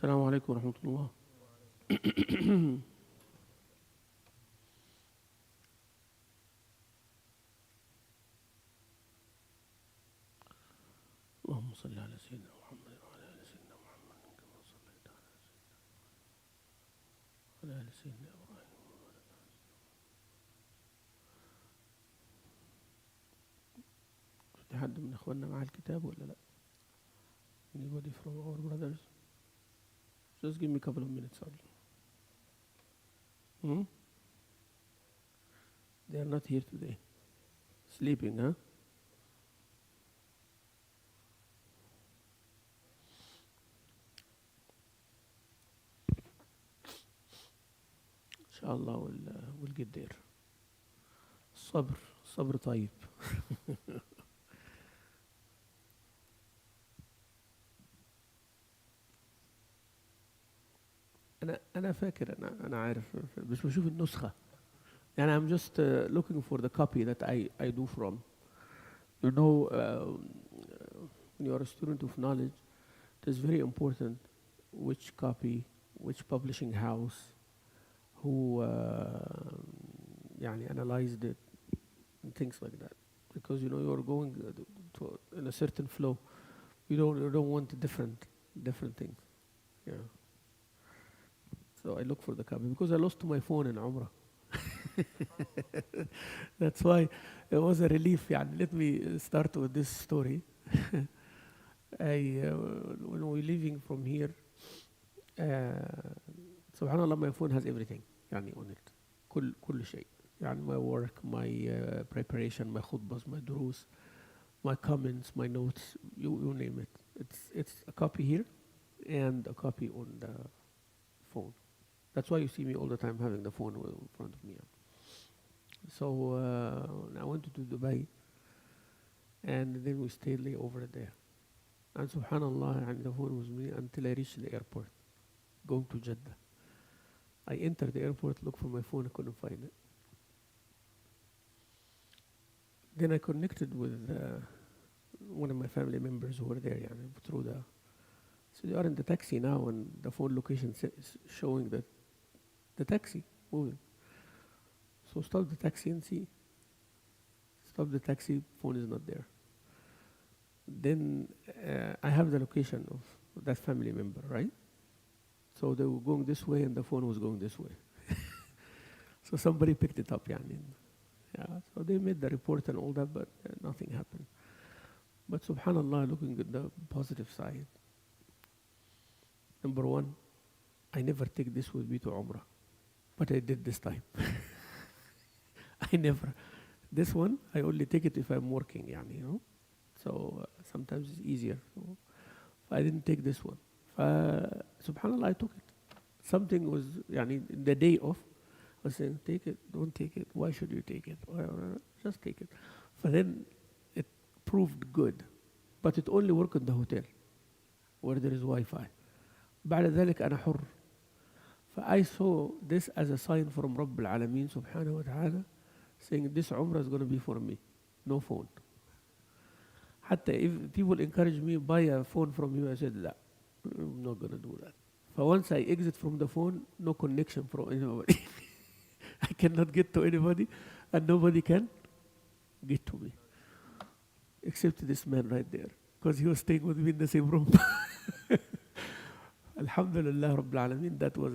السلام عليكم ورحمة الله. اللهم صل على سيدنا محمد وعلى آل سيدنا محمد كما صليت على آل سيدنا إبراهيم. في حد من إخواننا مع الكتاب ولا لا؟ Anybody from our brothers? Just give me a couple of minutes only. They are not here today. Sleeping, huh? Inshallah, we'll get there. صبر طيب. أنا فاكر أنا عارف مش بشوف النسخة. يعني I'm just looking for the copy that I do from. You know, when you are a student of knowledge, it is very important which copy, which publishing house, who يعني analyzed it, and things like that. Because you know you are going in a certain flow. You don't want different things. Yeah. So I look for the copy because I lost my phone in Umrah. That's why it was a relief. يعني. Let me start with this story. When we're leaving from here, subhanallah, my phone has everything يعني on it. كل شيء. يعني my work, my preparation, my khutbahs, my durus, my comments, my notes, you name it. It's a copy here and a copy on the phone. That's why you see me all the time having the phone in front of me. So I went to Dubai, and then we stayed over there. And subhanallah, and the phone was me until I reached the airport, going to Jeddah. I entered the airport, looked for my phone, I couldn't find it. Then I connected with one of my family members who were there, through the. So they are in the taxi now, and the phone location is showing that the taxi moving. So stop the taxi and see. Stop the taxi, phone is not there. Then I have the location of that family member, right? So they were going this way and the phone was going this way. So somebody picked it up, يعني. Yeah, so they made the report and all that, but nothing happened. But subhanallah, looking at the positive side. Number one, I never take this with me to Umrah, but I did this time. I never. This one, I only take it if I'm working, يعني, you know. So sometimes it's easier. So I didn't take this one. Subhanallah, I took it. Something was, يعني, the day off, I was saying, take it, don't take it. Why should you take it? Just take it. But then it proved good. But it only worked in the hotel where there is Wi-Fi. بعد ذلك أنا حر. I saw this as a sign from رب العالمين سبحانه وتعالى saying this Umrah is going to be for me. No phone. حتى if people encourage me buy a phone from you, I said لا, I'm not going to do that. Once I exit from the phone, no connection from anybody. I cannot get to anybody and nobody can get to me. Except this man right there, because he was staying with me in the same room. Alhamdulillah Rabbil Alameen, that was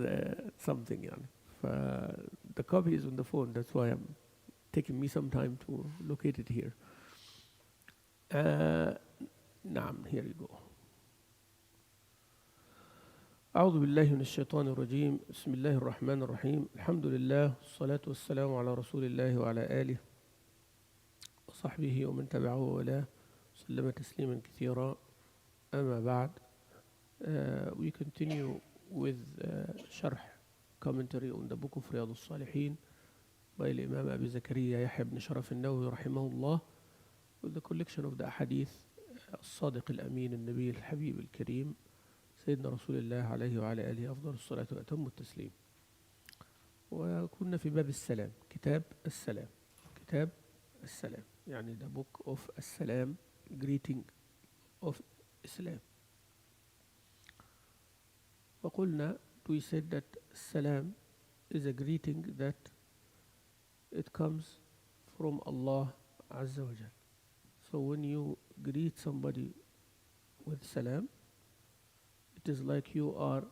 something. Yani. The copy is on the phone, that's why I'm taking me some time to locate it here. نعم, here you go. أعوذ بالله من الشيطان الرجيم. بسم الله الرحمن الرحيم. الحمد لله والصلاة والسلام على رسول الله وعلى آله وصحبه ومن تبعه وله وسلم تسليما كثيرا. أما بعد, we continue with شرح commentary on the book of Riyadus-Saliheen by Imam Abi Zakaria Yahya ibn Sharaf al-Nawawi rahimahullah, with the collection of the ahadith الصادق الأمين النبي الحبيب الكريم سيدنا رسول الله عليه وعلى آله أفضل الصلاة وأتم التسليم. وكنا في باب السلام، كتاب السلام، كتاب السلام يعني the book of السلام, greeting of Islam. وقلنا, we said that salam is a greeting that it comes from Allah Azza wa Jal. So when you greet somebody with salam, it is like you are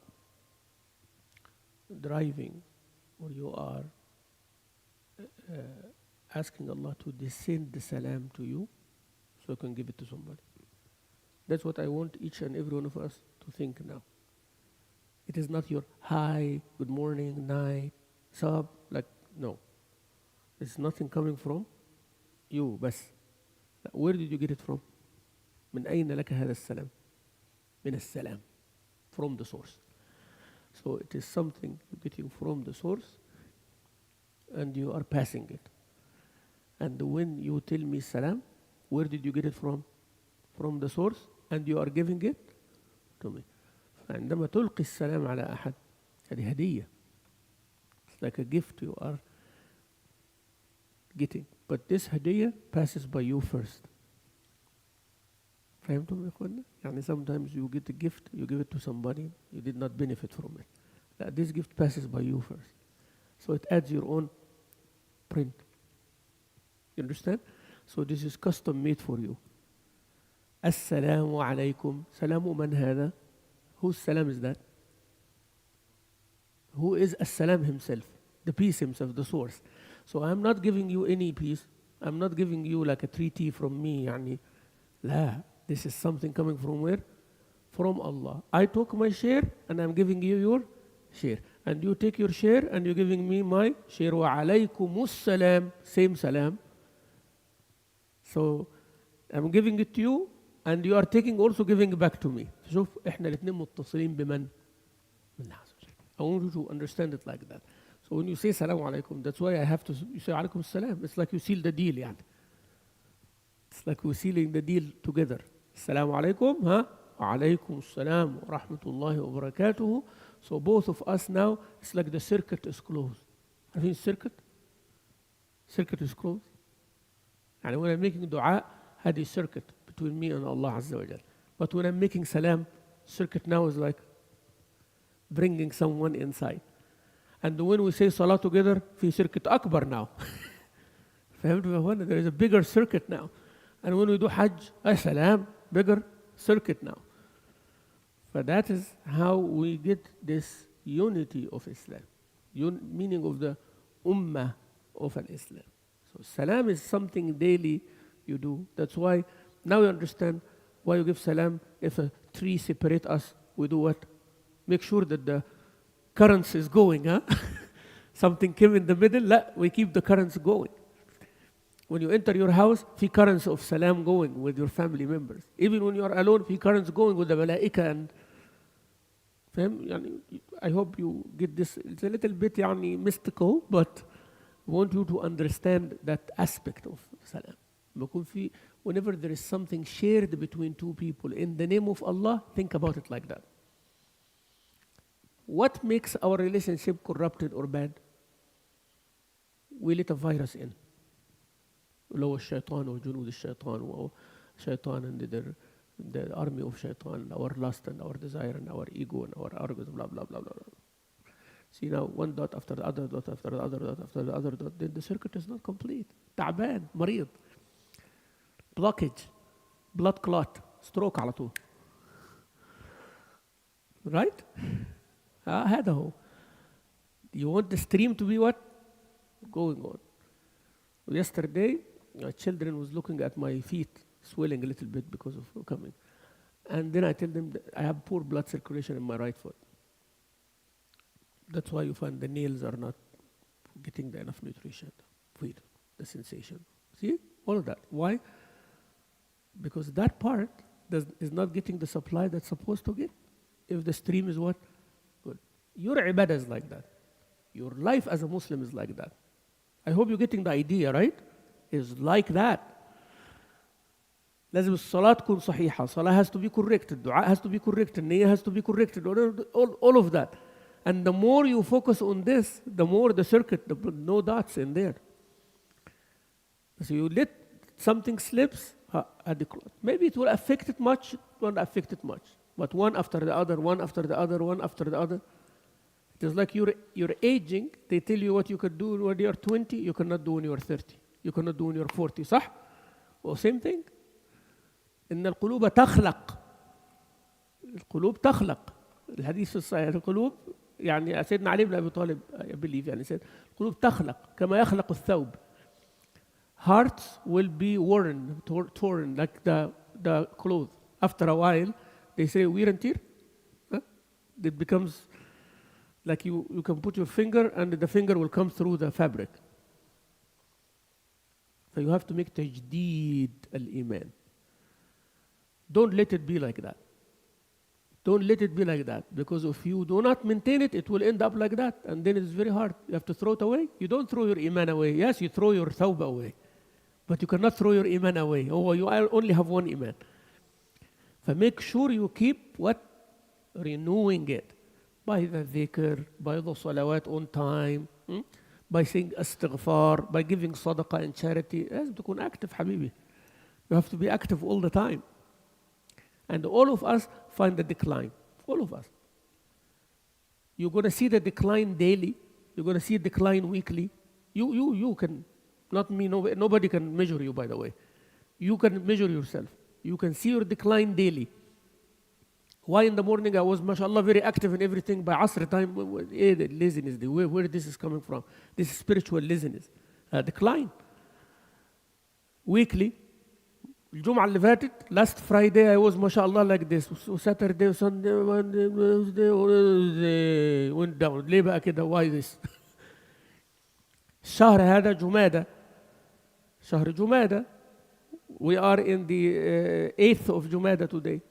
driving or you are asking Allah to descend the salam to you so you can give it to somebody. That's what I want each and every one of us to think now. It is not your hi, good morning, night, sab, like, no. There's nothing coming from you, بس. Where did you get it from? من أين لك هذا السلام? من السلام. From the source. So it is something you're getting from the source and you are passing it. And when you tell me salam, where did you get it from? From the source, and you are giving it to me. فعندما تلقي السلام على أحد هذه هدية. It's like a gift you are getting. But this هدية passes by you first. فهمتم يا إخوانا؟ يعني sometimes you get a gift, you give it to somebody, you did not benefit from it. This gift passes by you first. So it adds your own print. You understand? So this is custom made for you. Assalamu alaikum. Salamu man hada? Whose salam is that? Who is as-salam himself? The peace himself, the source. So I'm not giving you any peace. I'm not giving you like a treaty from me. يعني لا. This is something coming from where? From Allah. I took my share and I'm giving you your share. And you take your share and you're giving me my share. وعليكم السلام. Same salam. So I'm giving it to you and you are taking also giving back to me. شوف احنا الاثنين متصلين بمن؟ من الله عز وجل. I want you to understand it like that. So when you say salam alaikum, that's why I have to you say alaikum salam. It's like you seal the deal يعني. It's like we're sealing the deal together. Assalamu alaikum, huh? Alaikum salam wa rahmatullahi wa barakatuhu. So both of us now, it's like the circuit is closed. I think circuit is closed. And when I'm making dua, had a circuit between me and Allah Azza wa Jal. But when I'm making salam, circuit now is like bringing someone inside. And when we say salah together, في circuit akbar now. There is a bigger circuit now. And when we do hajj, salam, bigger circuit now. But that is how we get this unity of Islam. Meaning of the ummah of al-Islam. So salam is something daily you do. That's why now you understand why you give salam. If a tree separates us, we do what? Make sure that the currents is going, huh? Something came in the middle, we keep the currents going. When you enter your house, في currents of salam going with your family members. Even when you are alone, في currents going with the malaika and I hope you get this. It's a little bit mystical, but I want you to understand that aspect of salam. Whenever there is something shared between two people in the name of Allah, think about it like that. What makes our relationship corrupted or bad? We let a virus in. لو الشيطان وجنود الشيطان وشيطان and the army of shaitan, our lust and our desire and our ego and our arrogance, blah, blah, blah, blah. See now, one dot after the other dot after the other dot after the other dot, then the circuit is not complete. تعبان, مريض, blockage, blood clot, stroke على طول. Right? هذا هو. You want the stream to be what? Going on. Yesterday, children was looking at my feet, swelling a little bit because of coming. And then I tell them that I have poor blood circulation in my right foot. That's why you find the nails are not getting the enough nutrition, feed, the sensation. See, all of that. Why? Because that part is not getting the supply that's supposed to get. If the stream is what? Good. Your ibadah is like that. Your life as a Muslim is like that. I hope you're getting the idea, right? Is like that. لازم الصلاة تكون صحيحة. الصلاة has to be correct. الدعاء has to be correct. النية has to be correct. All of that. And the more you focus on this, the more the circuit, no dots in there. So you let something slips, maybe it will affect it much, it won't affect it much. But one after the other, one after the other, one after the other. It is like you're aging. They tell you what you can do when you're 20, you cannot do when you're 30. You cannot do when you're 40, صح? Well, same thing. إن القلوب تخلق. القلوب تخلق. الحديث في الصحيح القلوب يعني سيدنا علي بن أبي طالب I believe يعني سيد القلوب تخلق كما يخلق الثوب. Hearts will be torn like the clothes. After a while, they say wear and tear. Huh? It becomes like you can put your finger and the finger will come through the fabric. So you have to make tajdeed al-iman. Don't let it be like that. Don't let it be like that, because if you do not maintain it, it will end up like that, and then it's very hard. You have to throw it away. You don't throw your iman away. Yes, you throw your thawb away, but you cannot throw your iman away. Oh, you only have one iman. So make sure you keep what? Renewing it. By the dhikr, by the salawat on time, by saying astighfar, by giving sadaqah and charity. لازم تكون active حبيبي. You have to be active all the time. And all of us find the decline. All of us. You're going to see the decline daily. You're going to see decline weekly. You can, not me, nobody can measure you, by the way. You can measure yourself. You can see your decline daily. Why in the morning I was, mashallah, very active in everything. By Asr time, the laziness, where this is coming from. This is spiritual laziness. Decline. Weekly. الجمعة اللي فاتت, last Friday I was mashallah like this. So Saturday, Sunday, Monday, Wednesday, went down. ليه بقى كده? Why this? الشهر هذا جمادة. شهر جمادة. We are in the 8th of Jumada today.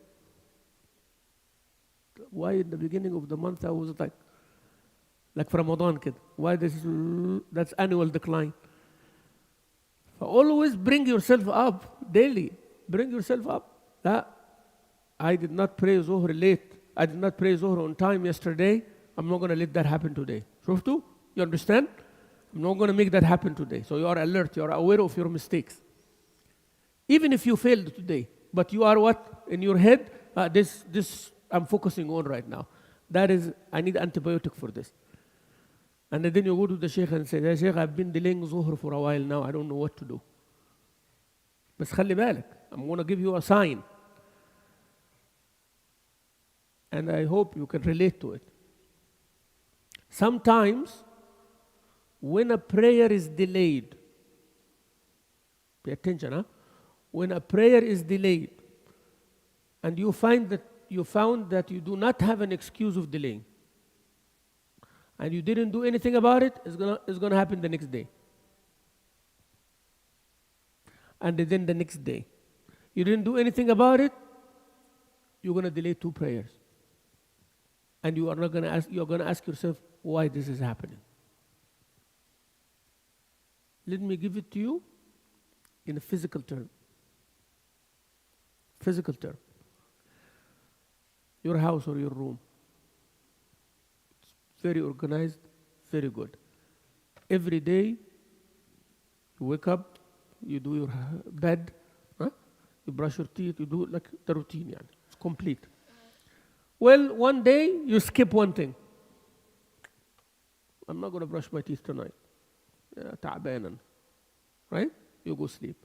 Why in the beginning of the month I was like for Ramadan كده? Why this? That's annual decline. Always bring yourself up daily. Bring yourself up. I did not pray Zuhr late. I did not pray Zuhr on time yesterday. I'm not going to let that happen today. شفتوا? You understand? I'm not going to make that happen today. So you are alert. You are aware of your mistakes. Even if you failed today, but you are what? In your head, this I'm focusing on right now. That is, I need antibiotic for this. And then you go to the Sheikh and say, "Hey Sheikh, I've been delaying Zuhr for a while now. I don't know what to do." بس خلي بالك, I'm going to give you a sign. And I hope you can relate to it. Sometimes, when a prayer is delayed, pay attention, huh? When a prayer is delayed, and you found that you do not have an excuse of delaying, and you didn't do anything about it, it's gonna happen the next day. And then the next day. You didn't do anything about it, you're gonna delay 2 prayers. And you're gonna ask yourself why this is happening. Let me give it to you in a physical term. Physical term. Your house or your room. Very organized, very good. Every day, you wake up, you do your bed, you brush your teeth, you do like the routine. يعني. It's complete. Well, one day, you skip one thing. I'm not going to brush my teeth tonight. تعبانا. Right? You go sleep.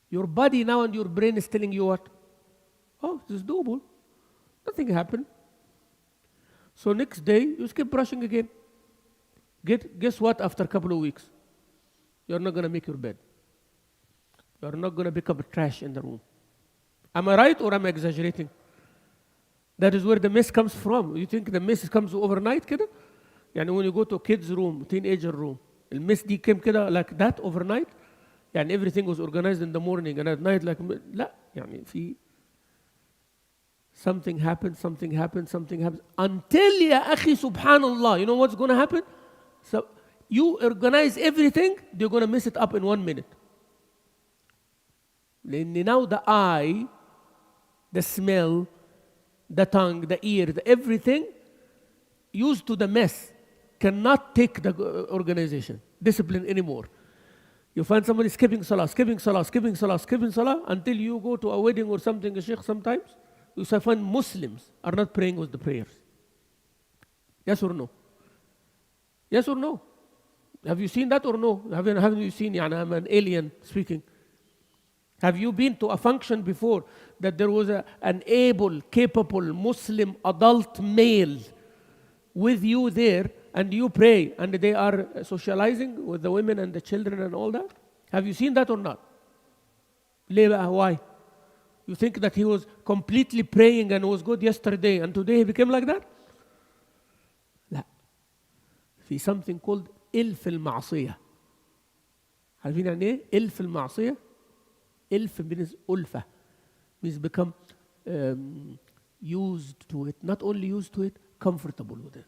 Your body now and your brain is telling you what? Oh, this is doable. Nothing happened. So next day, you skip brushing again. Guess what? After a couple of weeks, you're not going to make your bed. You're not going to pick up trash in the room. Am I right or am I exaggerating? That is where the mess comes from. You think the mess comes overnight كده? يعني when you go to a kid's room, teenager room, the mess دي came كده like that overnight. يعني everything was organized in the morning and at night like لا يعني في something happens, something happens, something happens. Until ya akhi, subhanallah, you know what's going to happen? So you organize everything, you're going to mess it up in 1 minute. Now the eye, the smell, the tongue, the ear, everything used to the mess cannot take the organization, discipline anymore. You find somebody skipping salah, until you go to a wedding or something, a sheikh sometimes, you find Muslims are not praying with the prayers. Yes or no? Yes or no? Have you seen that or no? Haven't you seen, I'm an alien speaking. Have you been to a function before that there was an able, capable Muslim adult male with you there and you pray and they are socializing with the women and the children and all that? Have you seen that or not? Why? You think that he was completely praying and was good yesterday and today he became like that? لا. في something called إلف المعصية. عارفين يعني إيه؟ إلف المعصية. إلف means ألفة, means become used to it. Not only used to it, comfortable with it.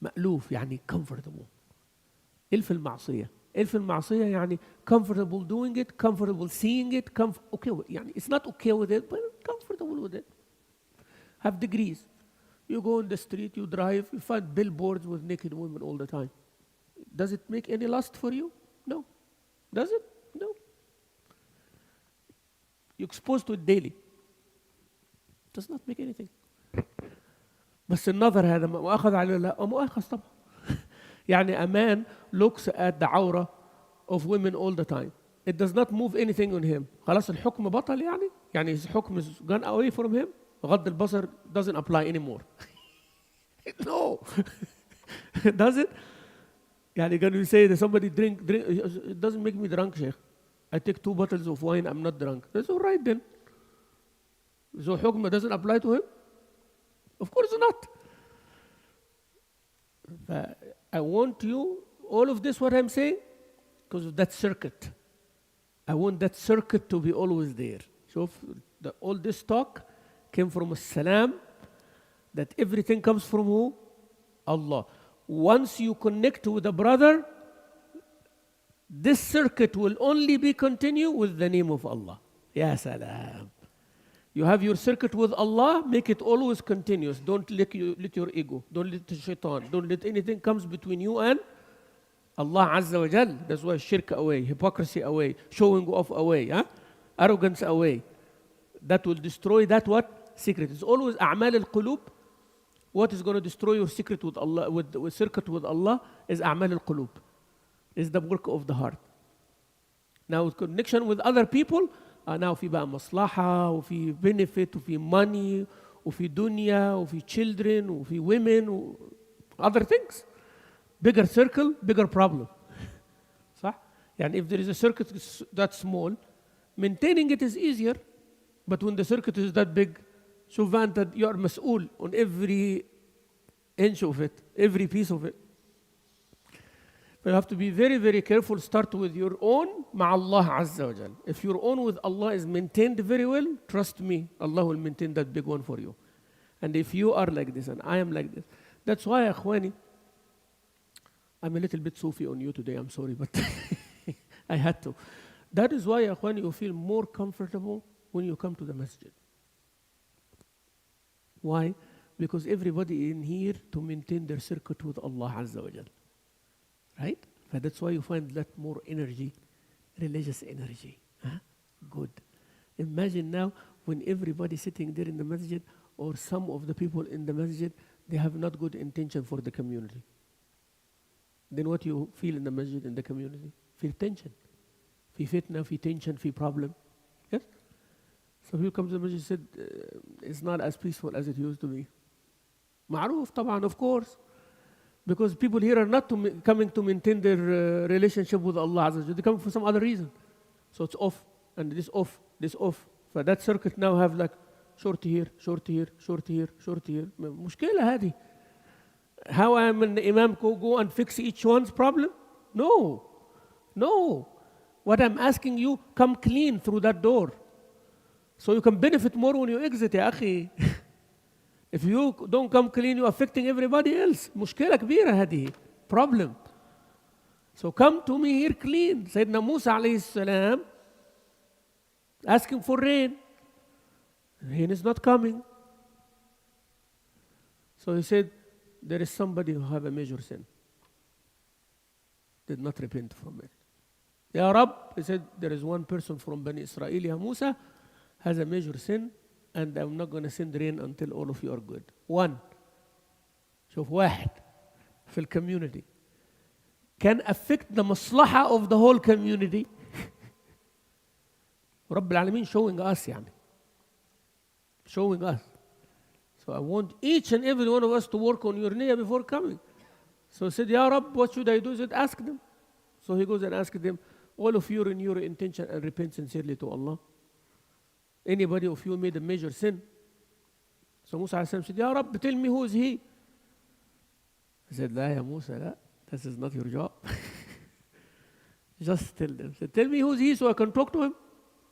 مألوف يعني comfortable. إلف المعصية. إلف المعصية يعني comfortable doing it, comfortable seeing it, okay. يعني it's not okay with it, but comfortable with it. Have degrees. You go on the street, you drive, you find billboards with naked women all the time. Does it make any lust for you? No. Does it? No. You're exposed to it daily. Does not make anything. بس النظر هذا مؤاخذ عليه لا مؤاخذ طبعا. يعني a man looks at the عورة of women all the time. It does not move anything on him. خلاص الحكم بطل يعني. يعني his حكم is gone away from him. غض البصر doesn't apply anymore. No. Does it? يعني when you say that somebody drink, it doesn't make me drunk, Sheikh. I take 2 bottles of wine, I'm not drunk. That's all right then. So حكم doesn't apply to him? Of course not. I want you, all of this what I'm saying, because of that circuit. I want that circuit to be always there. So all this talk came from as-salam, that everything comes from who? Allah. Once you connect with a brother, this circuit will only be continued with the name of Allah. Ya salam. You have your circuit with Allah, make it always continuous. Don't let your ego, don't let the shaitan, don't let anything comes between you and Allah Azza wa Jal. That's why shirk away, hypocrisy away, showing off away, arrogance away. That will destroy that what? Secret. It's always a'mal al-qulub. What is going to destroy your secret with Allah, with circuit with Allah, is a'mal al-qulub. Is the work of the heart. Now with connection with other people, now في بقى مصلحة وفي benefit وفي money وفي دنيا وفي children وفي women other things. Bigger circle, bigger problem. صح؟ يعني if there is a circuit that small, maintaining it is easier. But when the circuit is that big, شوف أنت you are مسؤول on every inch of it, every piece of it. You have to be very, very careful. Start with your own مع Allah Azza wa Jal. If your own with Allah is maintained very well, trust me, Allah will maintain that big one for you. And if you are like this and I am like this, that's why, أخواني, I'm a little bit Sufi on you today. I'm sorry, but I had to. That is why, أخواني, you feel more comfortable when you come to the masjid. Why? Because everybody in here to maintain their circuit with Allah Azza wa Jal. Right? But that's why you find that more energy, religious energy. Good. Imagine now when everybody sitting there in the masjid or some of the people in the masjid, they have not good intention for the community. Then what you feel in the masjid, in the community? Feel tension. Feel fitna, feel tension, feel problem. Yes? So people come to the masjid and said, it's not as peaceful as it used to be. معروف طبعا, of course. Because people here are not coming to maintain their relationship with Allah Azza wa Jalla. They come for some other reason. So it's off, and this off, this off. So that circuit now have like short here, short here, short here, short here. مشكلة هذه. How am an imam go and fix each one's problem? No. No. What I'm asking you, come clean through that door. So you can benefit more when you exit يا أخي. If you don't come clean, you're affecting everybody else. مشكلة كبيرة هذه. Problem. So come to me here clean. سيدنا موسى عليه السلام asking for rain. Rain is not coming. So he said, there is somebody who have a major sin. Did not repent from it. Ya Rab, he said, there is one person from Bani Israel, Ya Musa, has a major sin, and I'm not going to send rain until all of you are good. One. شوف واحد في community can affect the maslaha of the whole community. رب العالمين showing us يعني. Showing us. So I want each and every one of us to work on your niyyah before coming. So he said, Ya Rab, what should I do? He said, ask them. So he goes and asks them, all of you renew your intention and repent sincerely to Allah. Anybody of you made a major sin? So Musa said, Ya Rab, tell me who is he? He said, La ya Musa, la. This is not your job. Just tell them. He said, tell me who is he so I can talk to him.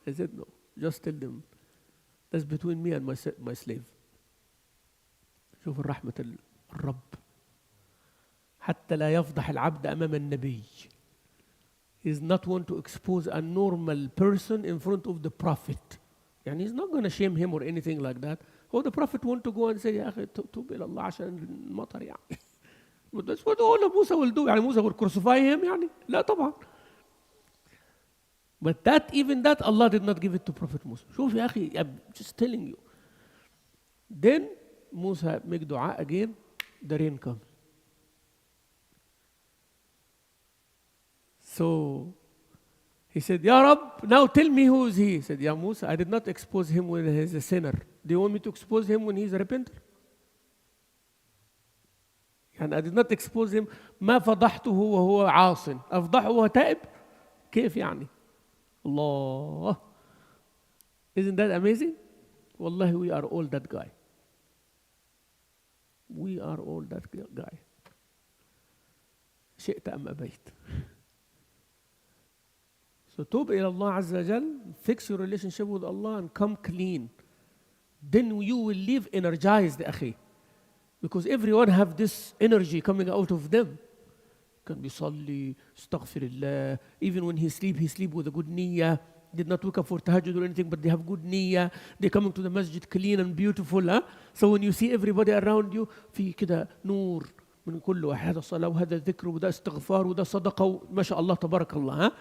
He said, no, just tell them. That's between me and my slave. شوف الرحمة الرب حتى لا يفضح العبد أمام النبي. He is not one to expose a normal person in front of the prophet. يعني he's not going to shame him or anything like that. هو the prophet want to go and say يا أخي توب إلى الله عشان المطر يعني. But that's what all of Musa will do. يعني Musa will crucify him يعني. لا طبعا. But that even that Allah did not give it to Prophet Musa. شوف يا أخي, I'm just telling you. Then Musa make dua again, the rain comes. So he said, Ya Rab, now tell me who is he. He said, Ya Musa, I did not expose him when he's a sinner. Do you want me to expose him when he's a repenter? And I did not expose him. ما فضحته وهو عاصٍ. أفضحه وهو تائب. كيف يعني? Allah. Isn't that amazing? Wallahi, we are all that guy. We are all that guy. شئت أم أبيت. So توب إلى الله عز وجل, fix your relationship with Allah and come clean. Then you will live energized أخي. Because everyone have this energy coming out of them. Can be صلي, استغفر الله. Even when he sleep with a good niyyah. Did not wake up for tahajjud or anything, but they have good niyyah. They coming to the masjid clean and beautiful. Huh? So when you see everybody around you, في كده نور من كل واحد. هذا صلاة وهذا ذكر وده استغفار وده صدقة ما شاء الله تبارك الله. Huh?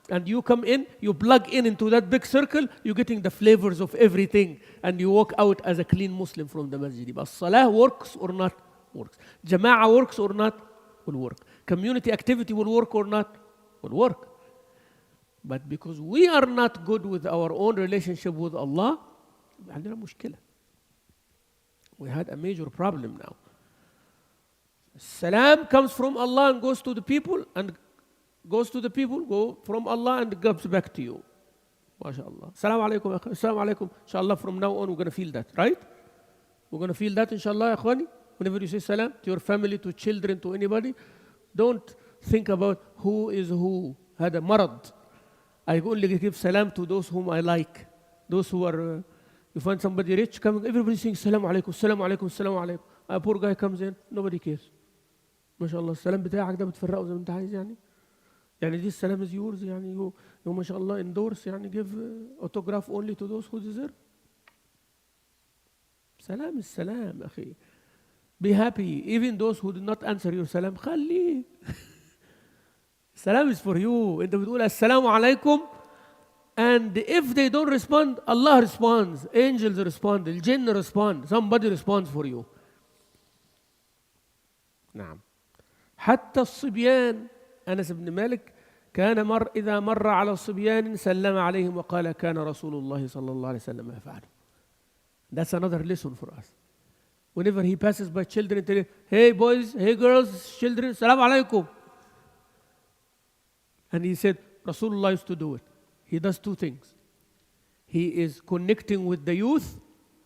And you come in, you plug in into that big circle, you're getting the flavors of everything, and you walk out as a clean Muslim from the masjid. But salah works or not? Works. Jama'ah works or not? Will work. Community activity will work or not? Will work. But because we are not good with our own relationship with Allah, عندنا مشكلة. We had a major problem now. Salam comes from Allah and goes to the people, go from Allah and comes back to you. MashaAllah. Assalamu alaikum, assalamu alaikum. Inshallah, from now on, we're going to feel that, right? We're going to feel that, inshallah, ya akhwani. Whenever you say salam to your family, to children, to anybody, don't think about who is who. هذا مرض. I only give salam to those whom I like. Those who are, you find somebody rich coming, everybody saying salam alaikum, salam alaikum, salam alaikum. A poor guy comes in, nobody cares. MashaAllah, السلام بتاعك ده بتفرقه زي ما انت عايز يعني. يعني this salam is yours يعني you MashaAllah endorse يعني give autograph only to those who deserve. Salam is salam أخي. Be happy. Even those who did not answer your salam, خليه. Salam is for you. أنت بتقول السلام عليكم, and if they don't respond, Allah responds, angels respond, الجن respond, somebody responds for you. نعم. حتى الصبيان, أنس بن مالك كان إذا مر على الصبيان سلم عليهم وقال كان رسول الله صلى الله عليه وسلم يفعل. That's another lesson for us. Whenever he passes by children, tell him, hey boys, hey girls, children, salam alaikum. And he said, Rasulullah used to do it. He does two things. He is connecting with the youth,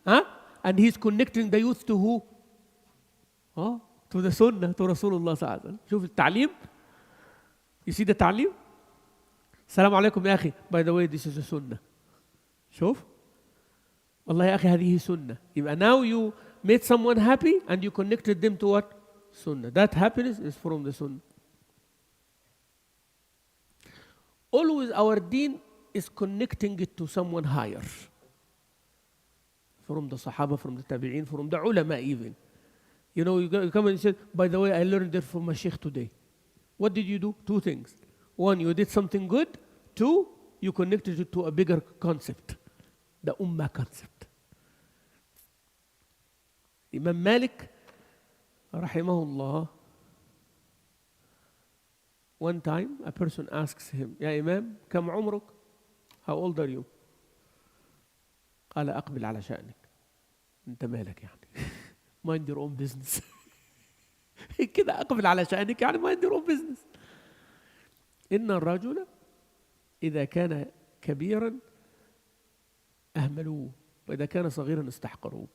and he's connecting the youth to who? To the Sunnah, to Rasulullah sallallahu alaihi wasallam. شوف التعليم. You see the تعليم? Salam alaikum ya akhi. By the way, this is a Sunnah. شوف. والله يا أخي هذه سنة. يبقى now you made someone happy and you connected them to what? Sunnah. That happiness is from the Sunnah. Always our deen is connecting it to someone higher. From the Sahaba, from the Tabi'een, from the ulama even. You know, you come and say, by the way, I learned it from my Sheikh today. What did you do? Two things. One, you did something good. Two, you connected it to a bigger concept, the Ummah concept. Imam Malik, rahimahullah, one time a person asks him, Ya Imam, كم عمرك? How old are you? قال أقبل على شأنك. أنت مالك يعني. Mind your own business. كده أقبل على شأنك يعني mind your own business. إن الرجل إذا كان كبيرا أهملوه وإذا كان صغيرا استحقروه.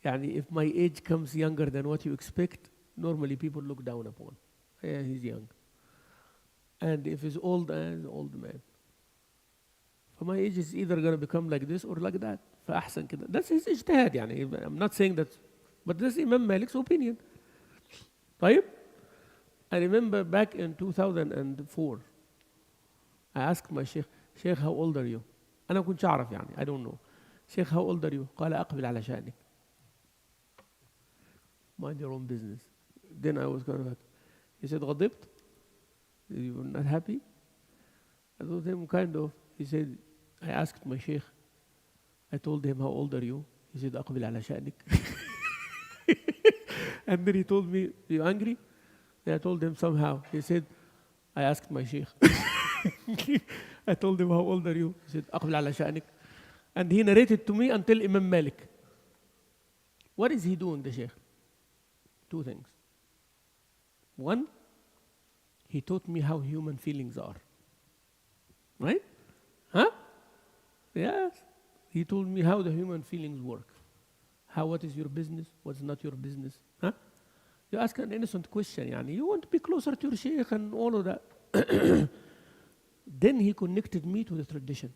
يعني if my age comes younger than what you expect, normally people look down upon. Yeah, he's young. And if he's old, he's an old man. So my age is either going to become like this or like that. فأحسن كده. That's his اجتهاد يعني. I'm not saying that, but this is Imam Malik's opinion. طيب? I remember back in 2004, I asked my Sheikh, Sheikh, how old are you? أنا كنت أعرف يعني. I don't know. Sheikh, how old are you? قال أقبل على شأنك. Mind your own business. Then I was kind of like, he said, غضبت? You were not happy? I told him kind of. He said, I asked my Sheikh. I told him, how old are you? He said, أقبل على شأنك. And then he told me, are you angry? Then I told him somehow. He said, I asked my Sheikh. I told him, how old are you? He said, أقبل على شأنك. And he narrated to me until Imam Malik. What is he doing, the Sheikh? Two things. One, he taught me how human feelings are. Right? Huh? Yes. He told me how the human feelings work. What is your business? What's not your business? Huh? You ask an innocent question, yani. You want to be closer to your Sheikh and all of that. Then he connected me to the tradition.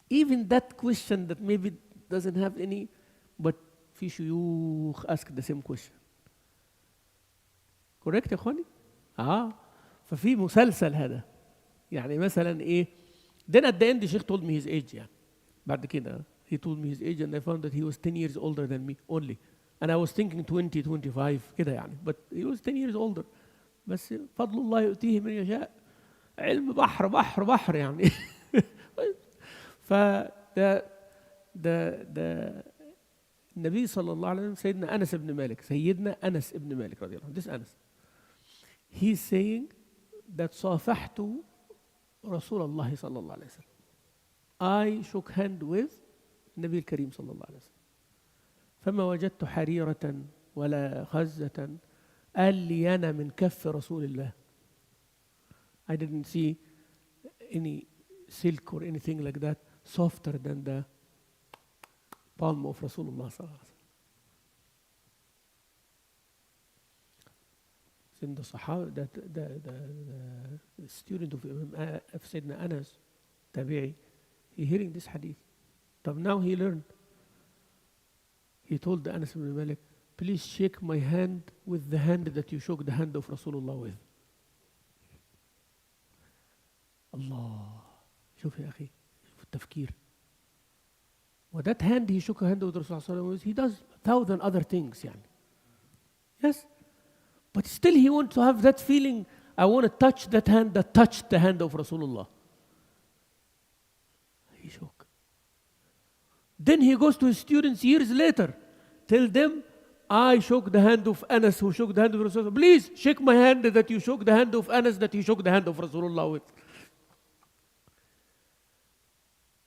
Even that question that maybe doesn't have any, but في شيوخ ask the same question. Correct يا اخواني؟ ففي مسلسل هذا. يعني مثلا ايه؟ Then at the end the Sheikh told me his age يعني. بعد كده he told me his age and I found that he was 10 years older than me only. And I was thinking 20, 25 كده يعني. But he was 10 years older. بس فضل الله يؤتيه من يشاء. علم بحر بحر بحر يعني. ف النبي صلى الله عليه وسلم سيدنا أنس بن مالك سيدنا أنس بن مالك رضي الله عنه. This Anas. He's saying that صافحت رسول الله صلى الله عليه وسلم. I shook hand with النبي الكريم صلى الله عليه وسلم. فما وجدت حريرة ولا خزة قال لي أنا من كف رسول الله. I didn't see any silk or anything like that softer than the palm of Rasulullah صلى الله عليه وسلم. In the Sahaba, that the student of Sayyidina Anas, Tabi'i, he hearing this hadith. But now he learned. He told Anas ibn Malik, please shake my hand with the hand that you shook the hand of Rasulullah with. Allah. شوف يا أخي شوف التفكير. Well, that hand he shook a hand with Rasulullah with, he does 1,000 other things يعني. Yes. But still he wants to have that feeling, I want to touch that hand that touched the hand of Rasulullah. He shook. Then he goes to his students years later, tell them, I shook the hand of Anas who shook the hand of Rasulullah. Please shake my hand that you shook the hand of Anas that he shook the hand of Rasulullah with.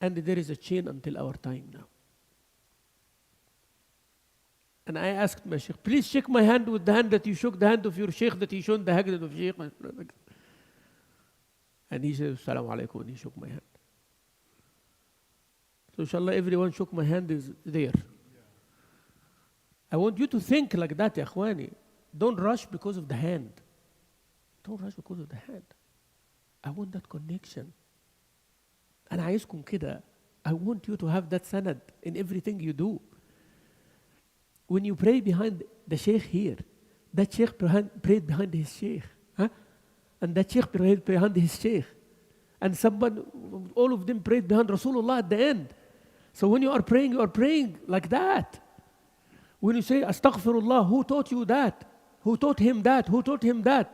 And there is a chain until our time now. And I asked my Sheikh, please shake my hand with the hand that you shook the hand of your Sheikh that he shook the hand of Sheikh. And he said, Assalamu alaikum, and he shook my hand. So inshallah everyone shook my hand is there. I want you to think like that, ya akhwani. Don't rush because of the hand. Don't rush because of the hand. I want that connection. أنا عايزكم كده I want you to have that sanad in everything you do. When you pray behind the Sheikh here, that Sheikh prayed behind his Sheikh. Huh? And that Sheikh prayed behind his Sheikh. And all of them prayed behind Rasulullah at the end. So when you are praying like that. When you say, Astaghfirullah, who taught you that? Who taught him that? Who taught him that?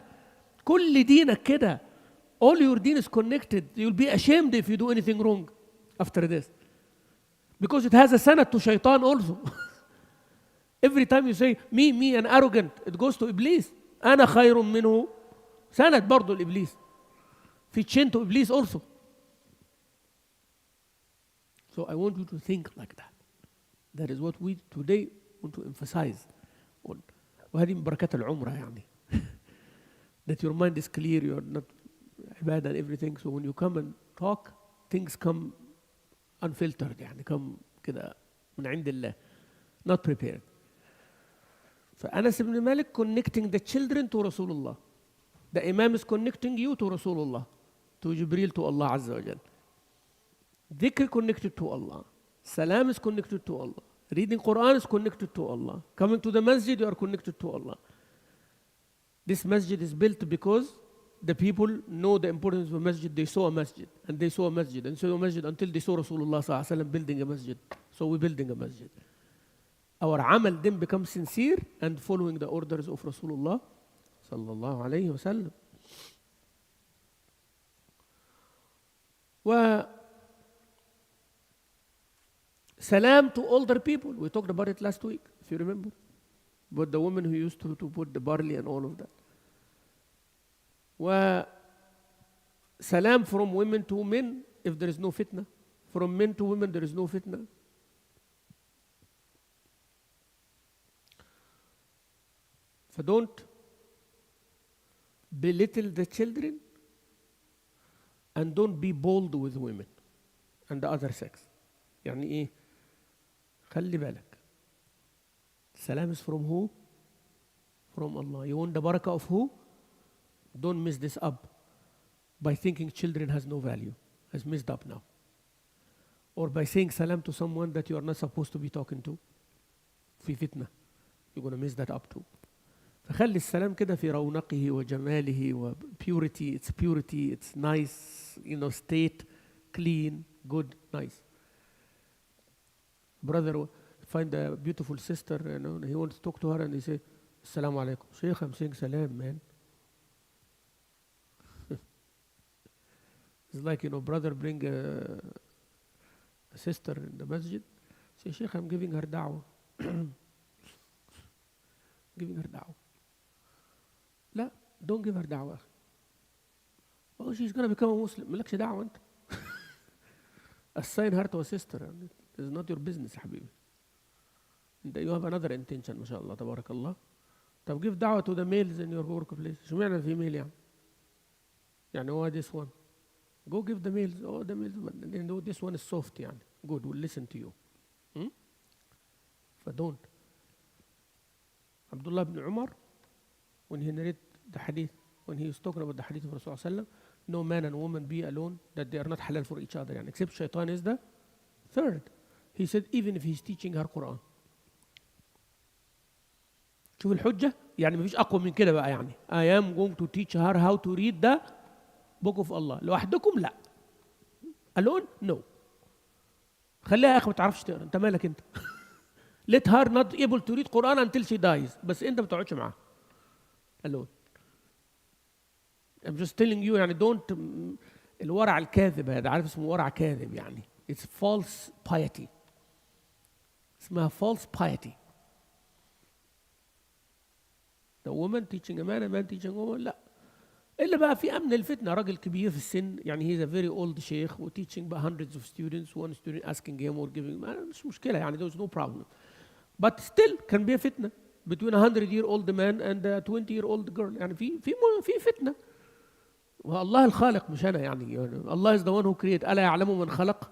كل دينك كده. All your deen is connected. You'll be ashamed if you do anything wrong after this. Because it has a sanad to shaitan also. Every time you say, me, and arrogant, it goes to Iblis. أنا خير منه. سند برضو الإبليس. في chain to Iblis also. So I want you to think like that. That is what we today want to emphasize on. وهذه من بركات العمرة يعني. That your mind is clear, you're not bad and everything. So when you come and talk, things come unfiltered يعني come كده من عند الله. Not prepared. فأنس بن مالك connecting the children to Rasulullah. The Imam is connecting you to Rasulullah, to Jibreel, to Allah Azza wa Jal. Dhikr connected to Allah. Salam is connected to Allah. Reading Quran is connected to Allah. Coming to the masjid, you are connected to Allah. This masjid is built because the people know the importance of a masjid. They saw a masjid, and they saw a masjid, and saw a masjid until they saw Rasulullah sallallahu alaihi wasallam building a masjid. So we're building a masjid. Our amal then becomes sincere and following the orders of Rasulullah sallallahu alayhi wa sallam. Salam to older people. We talked about it last week, if you remember. But the woman who used to put the barley and all of that. Salam from women to men if there is no fitna. From men to women there is no fitna. So don't belittle the children and don't be bold with women and the other sex. يعني إيه؟ خلي بالك. Salam is from who? From Allah. You want the barakah of who? Don't mess this up by thinking children has no value. Has messed up now. Or by saying salam to someone that you are not supposed to be talking to. في فتنة. You're going to mess that up too. فخلي السلام كده في رونقه وجماله و purity. It's purity. It's nice. State, clean, good, nice. Brother find a beautiful sister, he wants to talk to her and he say, Assalamu alaikum. Sheikh, I'm saying salam, man. It's like, brother bring a sister in the masjid. Say, Sheikh, I'm giving her da'wah. Giving her da'wah. لا, don't give her da'wah. Oh, she's going to become a Muslim. مالكش دعوة أنت. Assign her to a sister. It's not your business, حبيبي. You have another intention, ما شاء الله, تبارك الله. طب give da'wah to the males in your workplace. شو معنى female يعني؟ يعني هو this one. Go give the males. Oh, the males. This one is soft يعني. Good, we'll listen to you. Don't. Abdullah ibn Umar, when he narrated the hadith, when he was talking about the hadith of Rasulullah, no man and woman be alone, that they are not halal for each other, except shaitan is the third. He said, even if he's teaching her Quran. شوف الحجة يعني مفيش أقوى من كده بقى يعني. I am going to teach her how to read the book of Allah. لوحدكم لا. Alone? No. خليها يا أخي ما تعرفش تقرأ. أنت مالك أنت؟ Let her not able to read Quran until she dies. بس أنت ما تقعدش معاها. Alone. I'm just telling you يعني don't الورع الكاذب هذا عارف اسمه ورع كاذب يعني. It's false piety. اسمها false piety. The woman teaching a man teaching a woman لا. إلا بقى في أمن الفتنة راجل كبير في السن يعني he's a very old sheikh و teaching by hundreds of students one student asking him or giving مش مشكلة يعني there's no problem. But still can be a فتنة between a 100-year-old man and a 20-year-old girl يعني في فتنة. والله الخالق مش أنا يعني Allah is the one who created. ألا يعلم من خلق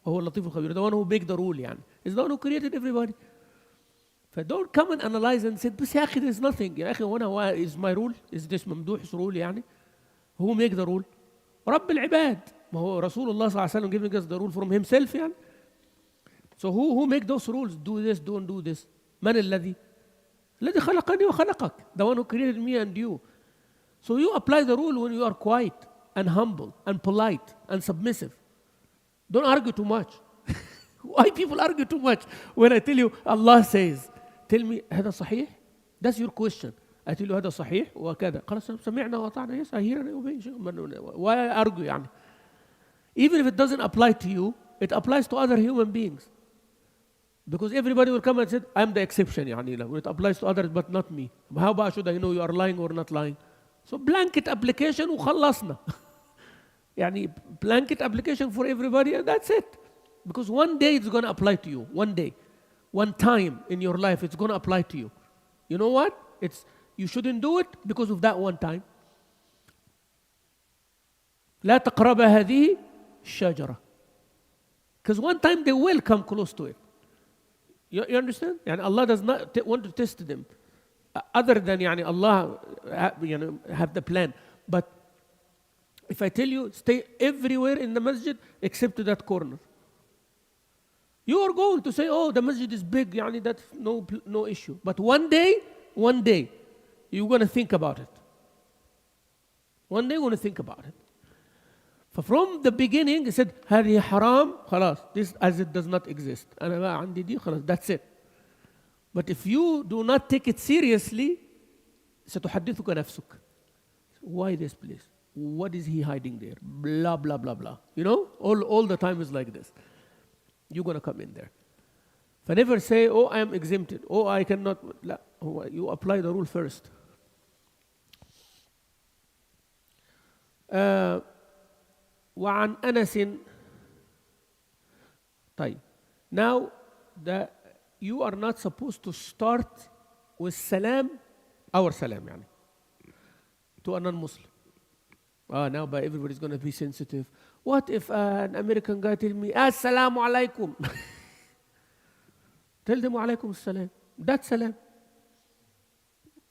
وهو اللطيف الخبير. The one who make the rule يعني is the one who created everybody. فدون't come and analyze and say بس يا أخي there's nothing يا أخي is my rule is this ممدوح rule يعني who make the rule رب العباد ما هو رسول الله صلى الله عليه وسلم giving us the rule from himself يعني. So who make those rules? Do this, don't do this. من الذي خلقني وخلقك. The one who created me and you. So you apply the rule when you are quiet and humble and polite and submissive. Don't argue too much. Why people argue too much? When I tell you Allah says, tell me هذا صحيح? That's your question. I tell you هذا صحيح وكذا. خلاص سمعنا وأطعنا. Yes, I hear and I obey. Why argue يعني? Even if it doesn't apply to you, it applies to other human beings. Because everybody will come and say, I'm the exception يعني. It applies to others but not me. How about should I know you are lying or not lying? So blanket application وخلصنا. يعني blanket application for everybody and that's it. Because one day it's going to apply to you. One day. One time in your life it's going to apply to you. You know what? You shouldn't do it because of that one time. لا تقرب هذه الشجرة. Because one time they will come close to it. You understand? يعني Allah does not want to test them. Other than يعني Allah have the plan. But if I tell you, stay everywhere in the masjid except to that corner. You are going to say, oh, the masjid is big, يعني that's no issue. But one day, you're going to think about it. One day you're going to think about it. From the beginning, he said, هذه حرام, خلاص, this as it does not exist. أنا بقى عندي دي, خلاص, that's it. But if you do not take it seriously, ستحدثك نفسك. Why this place? What is he hiding there? Blah, blah, blah, blah. You know, all the time is like this. You're going to come in there. If I never say, oh, I am exempted. Oh, I cannot. لا, you apply the rule first. وعن أنس. طيب. Now, you are not supposed to start with salam, our salam يعني, to a non-Muslim. Now but everybody's going to be sensitive. What if an American guy tell me, Assalamu alaikum? Tell them wa alaikum salam. That's salam.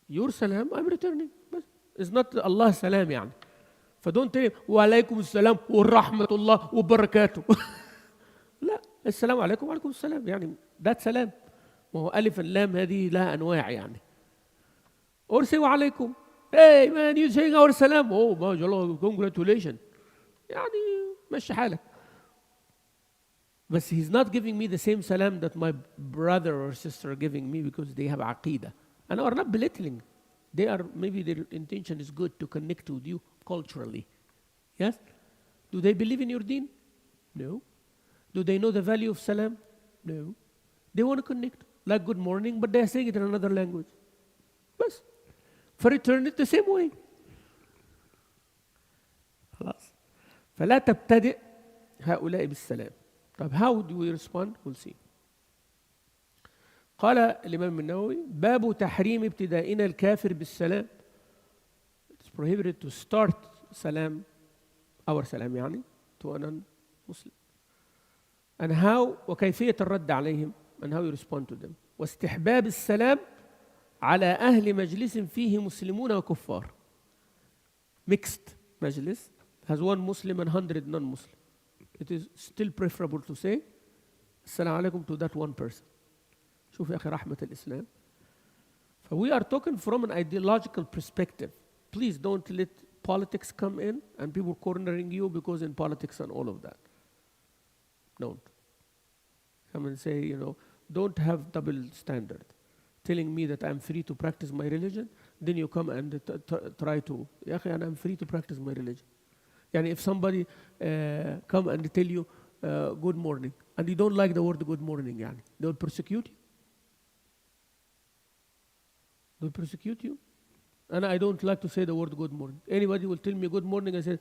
Your salam, I'm returning. But it's not Allah salam يعني. فدون tell him, wa alaikum salam wa rahmatullah wa barakatuh. لا, السلام عليكم وعليكم السلام يعني. That's salam. ما هو ألف اللام هذه لها أنواع يعني. Or say wa alaikum. Hey man, you saying our salam? Oh, mashallah, congratulations. يعني مشي حالك. But he's not giving me the same salam that my brother or sister are giving me because they have aqidah. And are not belittling. Maybe their intention is good to connect with you culturally. Yes? Do they believe in your deen? No. Do they know the value of salam? No. They want to connect. Like good morning, but they are saying it in another language. بس. فreturn it the same way. خلاص. فلا تبتدئ هؤلاء بالسلام. طيب how do we respond? We'll see. قال الإمام النووي باب تحريم ابتدائنا الكافر بالسلام. It's prohibited to start salam, our salam يعني, to a non-Muslim. And how وكيفية الرد عليهم, and how you respond to them. واستحباب السلام على أهل مجلس فيه مسلمون وكفار. Mixed مجلس has one Muslim and 100 non-Muslim. It is still preferable to say السلام عليكم to that one person. شوف يا أخي رحمة الإسلام. We are talking from an ideological perspective. Please don't let politics come in and people cornering you because in politics and all of that. Don't. Come and say, don't have double standard. Telling me that I'm free to practice my religion, then you come and try to, يا أخي I'm free to practice my religion. يعني if somebody come and tell you good morning, and you don't like the word good morning, يعني, they will persecute you. They will persecute you. And I don't like to say the word good morning. Anybody will tell me good morning, I say,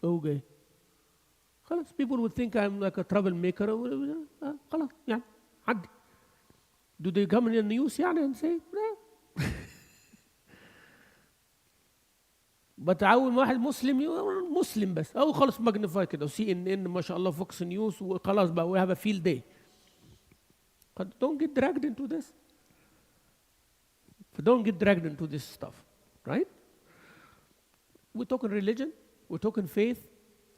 okay. خلاص, people will think I'm like a troublemaker. خلاص, يعني, عدي. Do they come in the news يعني and say, no. But أول واحد مسلم بس أو خلاص magnify كده CNN ما شاء الله Fox News وخلاص بقى we have a field day. But don't get dragged into this. Don't get dragged into this stuff, right? We talk in religion. We're talking faith.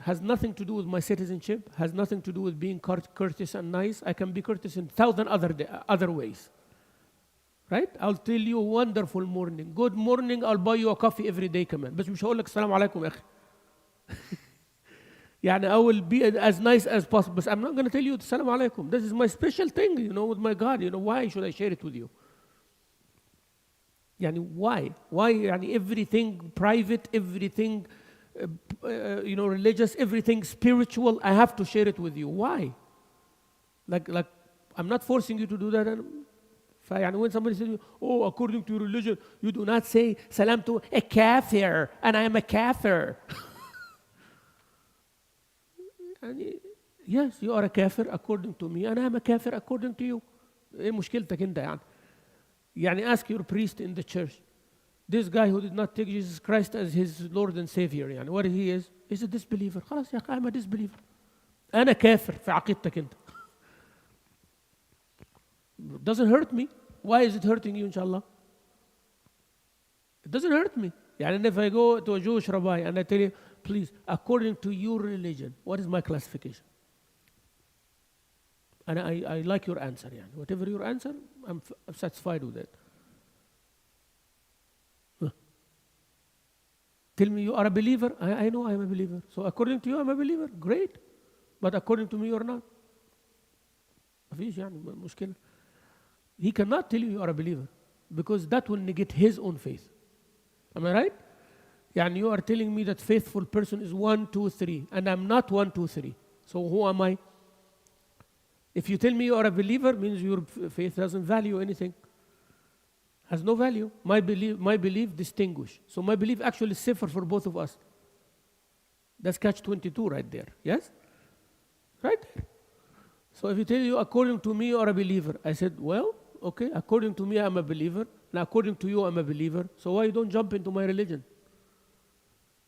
Has nothing to do with my citizenship. Has nothing to do with being courteous and nice. I can be courteous in 1,000 other ways. Right? I'll tell you wonderful morning. Good morning. I'll buy you a coffee every day كمان. بس مش هقول لك السلام عليكم يا أخي. يعني I will be as nice as possible. But I'm not going to tell you السلام عليكم. This is my special thing, with my God. Why should I share it with you? يعني why? Why يعني everything private, everything religious, everything spiritual, I have to share it with you. Why? Like I'm not forcing you to do that. فيعني when somebody says, oh, according to your religion, you do not say salam to a kafir, and I am a kafir. Yes, you are a kafir according to me, and I am a kafir according to you. إيه مشكلتك أنت يعني؟ يعني ask your priest in the church. This guy who did not take Jesus Christ as his Lord and Savior, يعني what he is? He's a disbeliever. خلاص يا أخي, I'm a disbeliever. أنا كافر في عقيدتك أنت. It doesn't hurt me. Why is it hurting you, inshallah? It doesn't hurt me. يعني if I go to a Jewish rabbi and I tell you, please, according to your religion, what is my classification? And I like your answer. يعني. Whatever your answer, I'm satisfied with it. Tell me you are a believer. I know I am a believer. So according to you, I'm a believer. Great. But according to me, you're not. مفيش يعني مشكلة. He cannot tell you are a believer because that will negate his own faith. Am I right? يعني you are telling me that faithful person is 1, 2, 3, and I'm not 1, 2, 3. So who am I? If you tell me you are a believer, means your faith doesn't value anything. Has no value. My belief distinguish. So my belief actually is safer for both of us. That's catch 22 right there. Yes? Right there. So if you tell you, according to me, you are a believer. I said, well, okay, according to me, I'm a believer. Now, according to you, I'm a believer. So why you don't jump into my religion?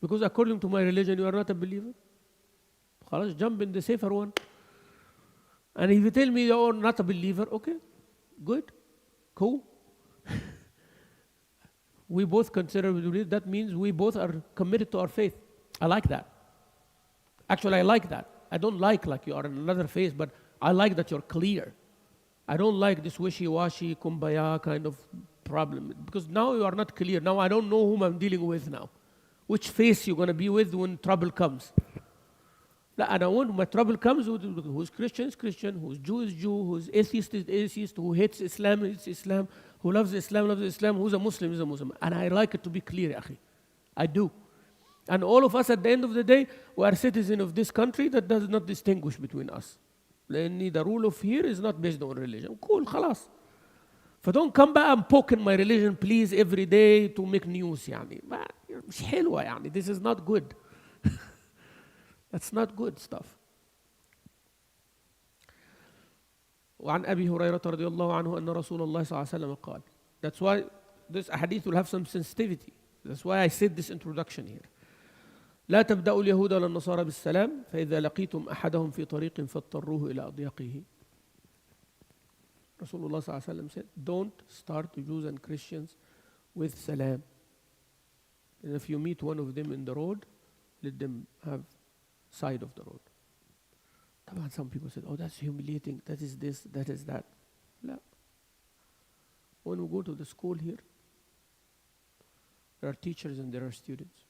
Because according to my religion, you are not a believer. خلاص, jump in the safer one. And if you tell me you are not a believer, okay, good, cool. We both consider we believe. That means we both are committed to our faith. I like that. Actually, I like that. I don't like you are in another faith, but I like that you're clear. I don't like this wishy-washy, kumbaya kind of problem. Because now you are not clear. Now I don't know whom I'm dealing with now. Which faith you're going to be with when trouble comes. And I want when trouble comes, who's Christian is Christian, who's Jew is Jew, who's atheist is atheist, who hates Islam is Islam, who loves Islam, who's a Muslim is a Muslim. And I like it to be clear, akhi. I do. And all of us at the end of the day, we are citizens of this country that does not distinguish between us. The rule of here is not based on religion. Cool, خلاص. So don't come back and poke in my religion, please, every day to make news. يعني. مش حلوة يعني. This is not good. That's not good stuff. وعن أبي هريرة رضي الله عنه أن رسول الله صلى الله عليه وسلم قال. That's why this hadith will have some sensitivity. That's why I said this introduction here. لا تبدأوا اليهود ولا النصارى بالسلام فإذا لقيتم أحدهم في طريق فاضطروه إلى أضيقه. Rasulullah صلى الله عليه وسلم said, don't start the Jews and Christians with salam. And if you meet one of them in the road, let them have side of the road. طبعا some people said, oh, that's humiliating, that is this, that is that. لا. When we go to the school here, there are teachers and there are students.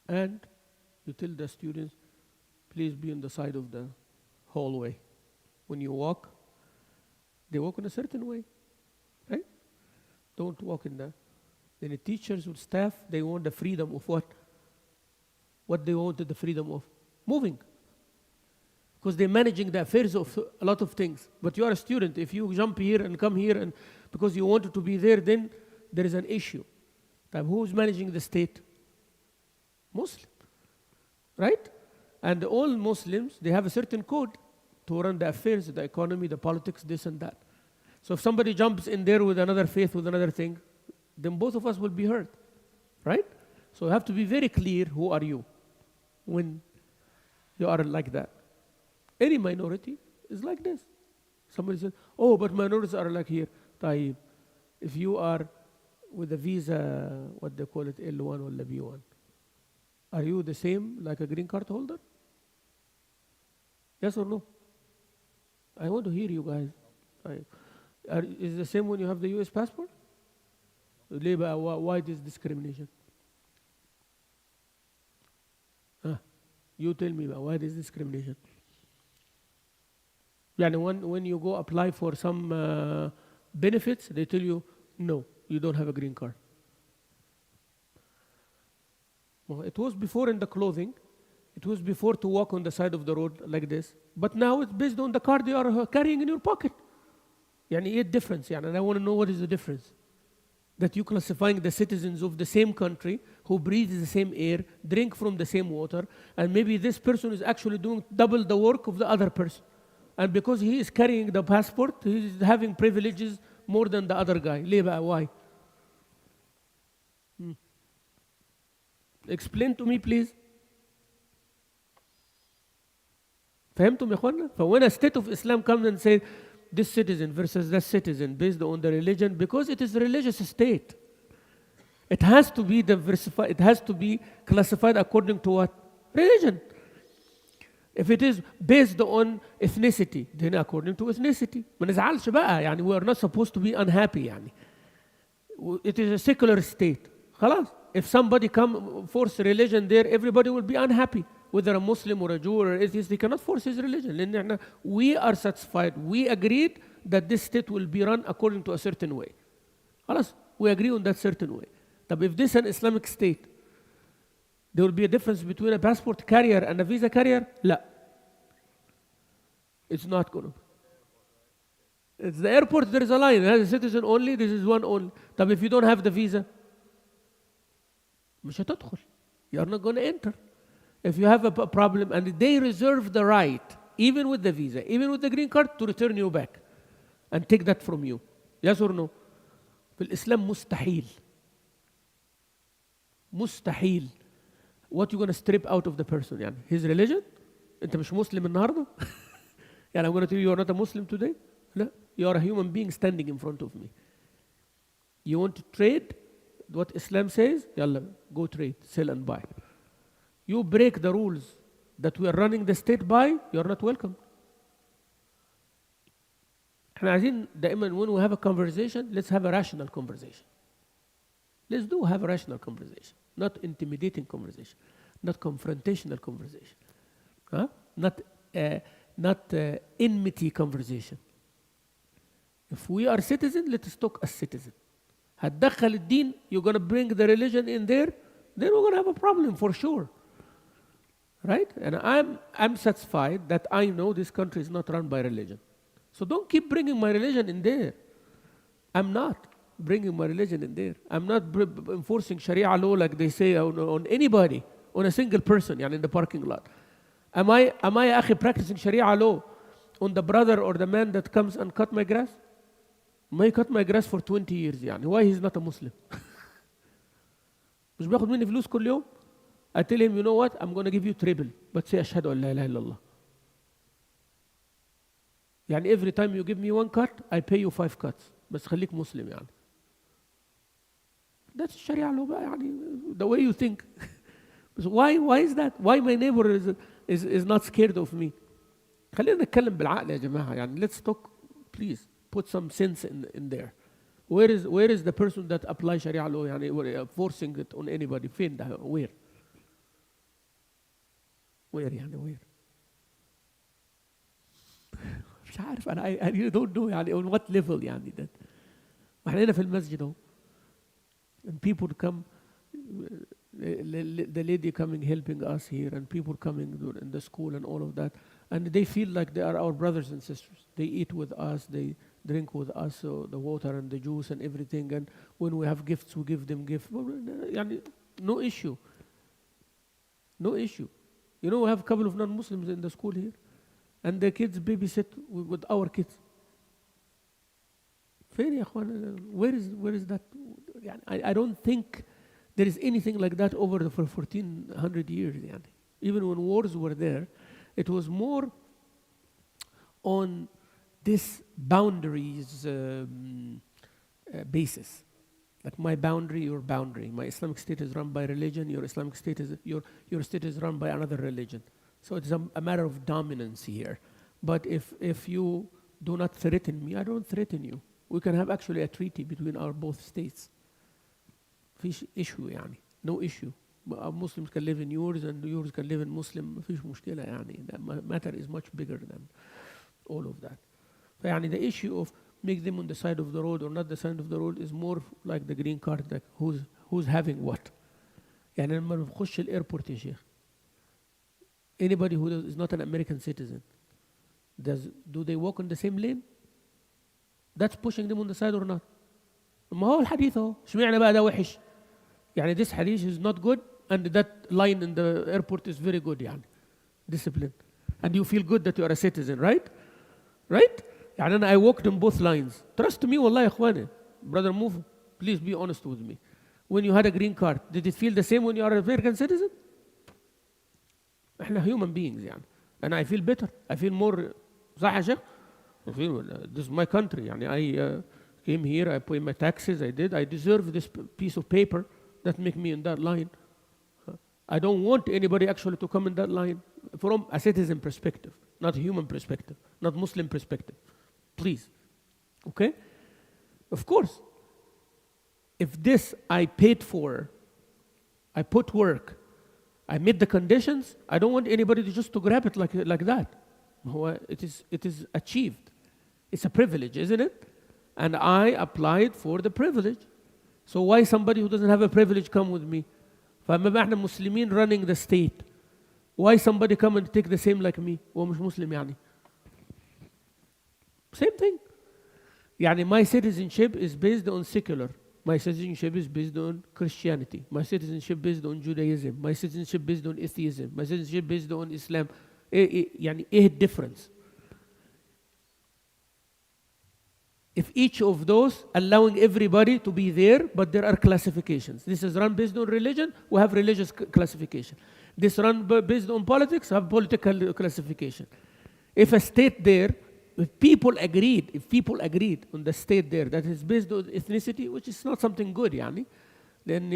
And you tell the students, please be on the side of the hallway. When you walk, they walk in a certain way, right? Don't walk in that. Then the teachers with staff, they want the freedom of what? What they wanted the freedom of? Moving. Because they're managing the affairs of a lot of things. But you are a student. If you jump here and come here and because you wanted to be there, then there is an issue. Who's managing the state? Muslim. Right? And all Muslims, they have a certain code to run the affairs, the economy, the politics, this and that. So if somebody jumps in there with another faith, with another thing, then both of us will be hurt. Right? So you have to be very clear, who are you? When you are like that. Any minority is like this. Somebody says, oh, but minorities are like here. طيب. If you are with a visa, what they call it, L1 or B1, Are you the same like a green card holder? Yes or no? I want to hear you guys. Is the same when you have the US passport? ليه بقى? Why this discrimination? You tell me بقى, why this discrimination? يعني when you go apply for some benefits, they tell you, no, you don't have a green card. Well, it was before in the clothing. It was before to walk on the side of the road like this. But now it's based on the card you are carrying in your pocket. يعني ايه difference يعني? And I want to know what is the difference. That you classifying the citizens of the same country who breathe the same air, drink from the same water, and maybe this person is actually doing double the work of the other person. And because he is carrying the passport, he is having privileges more than the other guy. ليه بقى? Why? Explain to me, please. فهمتم يا اخوانا؟ when a state of Islam comes and says this citizen versus that citizen based on the religion, because it is a religious state, it has to be diversified. It has to be classified according to what? Religion. If it is based on ethnicity, then according to ethnicity. ما نزعلش بقى يعني, we are not supposed to be unhappy يعني. It is a secular state. خلاص. If somebody come force religion there, everybody will be unhappy. Whether a Muslim or a Jew or an atheist, they cannot force his religion. لأن we are satisfied. We agreed that this state will be run according to a certain way. خلاص. We agree on that certain way. But if this is an Islamic state, there will be a difference between a passport carrier and a visa carrier? لا. It's not going to be. It's the airport, there is a line. It has a citizen only, this is one only. But if you don't have the visa, مش هتدخل. You are not going to enter. If you have a problem, and they reserve the right, even with the visa, even with the green card, to return you back and take that from you. Yes or no? في الإسلام مستحيل. مستحيل. What you going to strip out of the person يعني? His religion? أنت مش مسلم النهاردة؟ يعني I'm going to tell you you are not a Muslim today? لا. You are a human being standing in front of me. You want to trade? What Islam says? يلا, go trade, sell and buy. You break the rules that we are running the state by, you are not welcome. احنا عايزين دائما when we have a conversation, let's have a rational conversation. Let's have a rational conversation, not intimidating conversation, not confrontational conversation, not enmity conversation. If we are citizens, let's talk as citizens. هتدخل الدين, you're going to bring the religion in there, then we're going to have a problem for sure. Right? And I'm satisfied that I know this country is not run by religion. So don't keep bringing my religion in there. I'm not bringing my religion in there. I'm not enforcing Sharia law like they say on anybody, on a single person, يعني in the parking lot. Am I يا أخي practicing Sharia law on the brother or the man that comes and cut my grass? May cut my grass for 20 years يعني. Why he's not a Muslim? مش بياخد مني فلوس كل يوم? I tell him, you know what? I'm going to give you triple. But say أشهد أن لا إله إلا الله. يعني every time you give me one cut, I pay you 5 cuts. بس خليك مسلم يعني. That's Sharia law بقى يعني. The way you think. So why is that? Why my neighbor is not scared of me? خلينا نتكلم بالعقل يا جماعة يعني. Let's talk, please. Put some sense in there. Where is the person that applies Sharia law يعني forcing it on anybody? فين ده? Where? يعني where? مش عارف أنا. I really don't know يعني on what level يعني that. وإحنا هنا في المسجد أهو. And people come, the lady coming helping us here, and people coming in the school and all of that, and they feel like they are our brothers and sisters. They eat with us, they drink with us, so the water and the juice and everything, and when we have gifts, we give them gifts. يعني no issue. No issue. You know, we have a couple of non-Muslims in the school here, and the kids babysit with our kids. فين يا أخوان? Where is that? I don't think there is anything like that over for 1400 years. يعني. Even when wars were there, it was more on this boundaries basis. Like my boundary, your boundary. My Islamic State is run by religion. Your Islamic State is your state is run by another religion. So it's a matter of dominance here. But if you do not threaten me, I don't threaten you. We can have actually a treaty between our both states. فيش issue يعني. No issue. Muslims can live in yours and yours can live in Muslim. مفيش مشكلة يعني. The matter is much bigger than all of that. فيعني the issue of make them on the side of the road or not the side of the road is more like the green card, like who's having what. يعني لما نخش الايربورت يا شيخ, anybody who is not an American citizen, do they walk on the same lane? That's pushing them on the side or not? ما هو الحديث اهو, اشمعنى بقى ده وحش؟ يعني this hadith is not good and that line in the airport is very good يعني. Discipline. And you feel good that you are a citizen, right? Right? يعني I walked on both lines. Trust me والله يا اخواني. Brother move, please be honest with me. When you had a green card, did it feel the same when you are an American citizen? احنا human beings يعني. And I feel better. I feel more. صح يا شيخ؟ I feel this is my country. يعني I came here, I pay my taxes, I deserve this piece of paper that make me in that line. I don't want anybody actually to come in that line from a citizen perspective, not human perspective, not Muslim perspective. Please. Okay? Of course, if this I paid for, I put work, I made the conditions, I don't want anybody to grab it like that. It is achieved. It's a privilege, isn't it? And I applied for the privilege. So why somebody who doesn't have a privilege come with me? فما بقى احنا مسلمين running the state. Why somebody come and take the same like me? هو مش مسلم يعني. Same thing. يعني my citizenship is based on secular. My citizenship is based on Christianity. My citizenship based on Judaism. My citizenship based on atheism. My citizenship based on Islam. يعني ايه الديفرنس؟ If each of those allowing everybody to be there, but there are classifications. This is run based on religion, we have religious classification. This run based on politics, have political classification. If a state there, if people agreed on the state there that is based on ethnicity, which is not something good, yani, then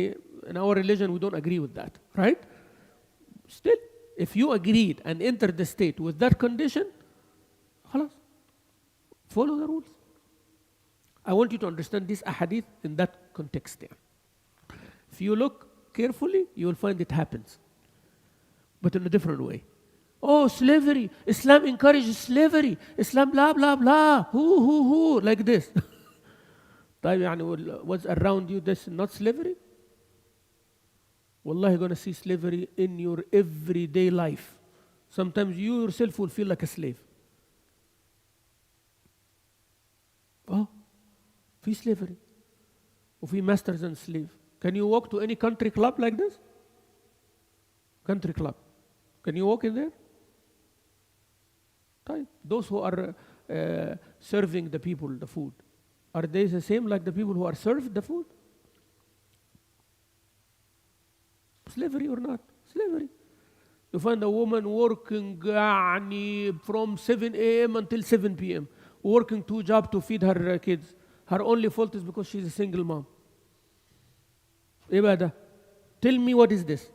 in our religion we don't agree with that, right? Still, if you agreed and entered the state with that condition, خلاص, follow the rules. I want you to understand this ahadith in that context there. If you look carefully, you will find it happens, but in a different way. Oh, slavery. Islam encourages slavery. Islam blah, blah, blah. Who, like this. طيب يعني what's around you, this is not slavery? Wallahi, you're going to see slavery in your everyday life. Sometimes you yourself will feel like a slave. Oh, في slavery. وفي masters and slave. Can you walk to any country club like this? Country club. Can you walk in there? طيب, those who are serving the people the food, are they the same like the people who are served the food? Slavery or not? Slavery. You find a woman working from 7 a.m. until 7 p.m. working 2 jobs to feed her kids. Her only fault is because she's a single mom. إيه بقى ده? Tell me what is this?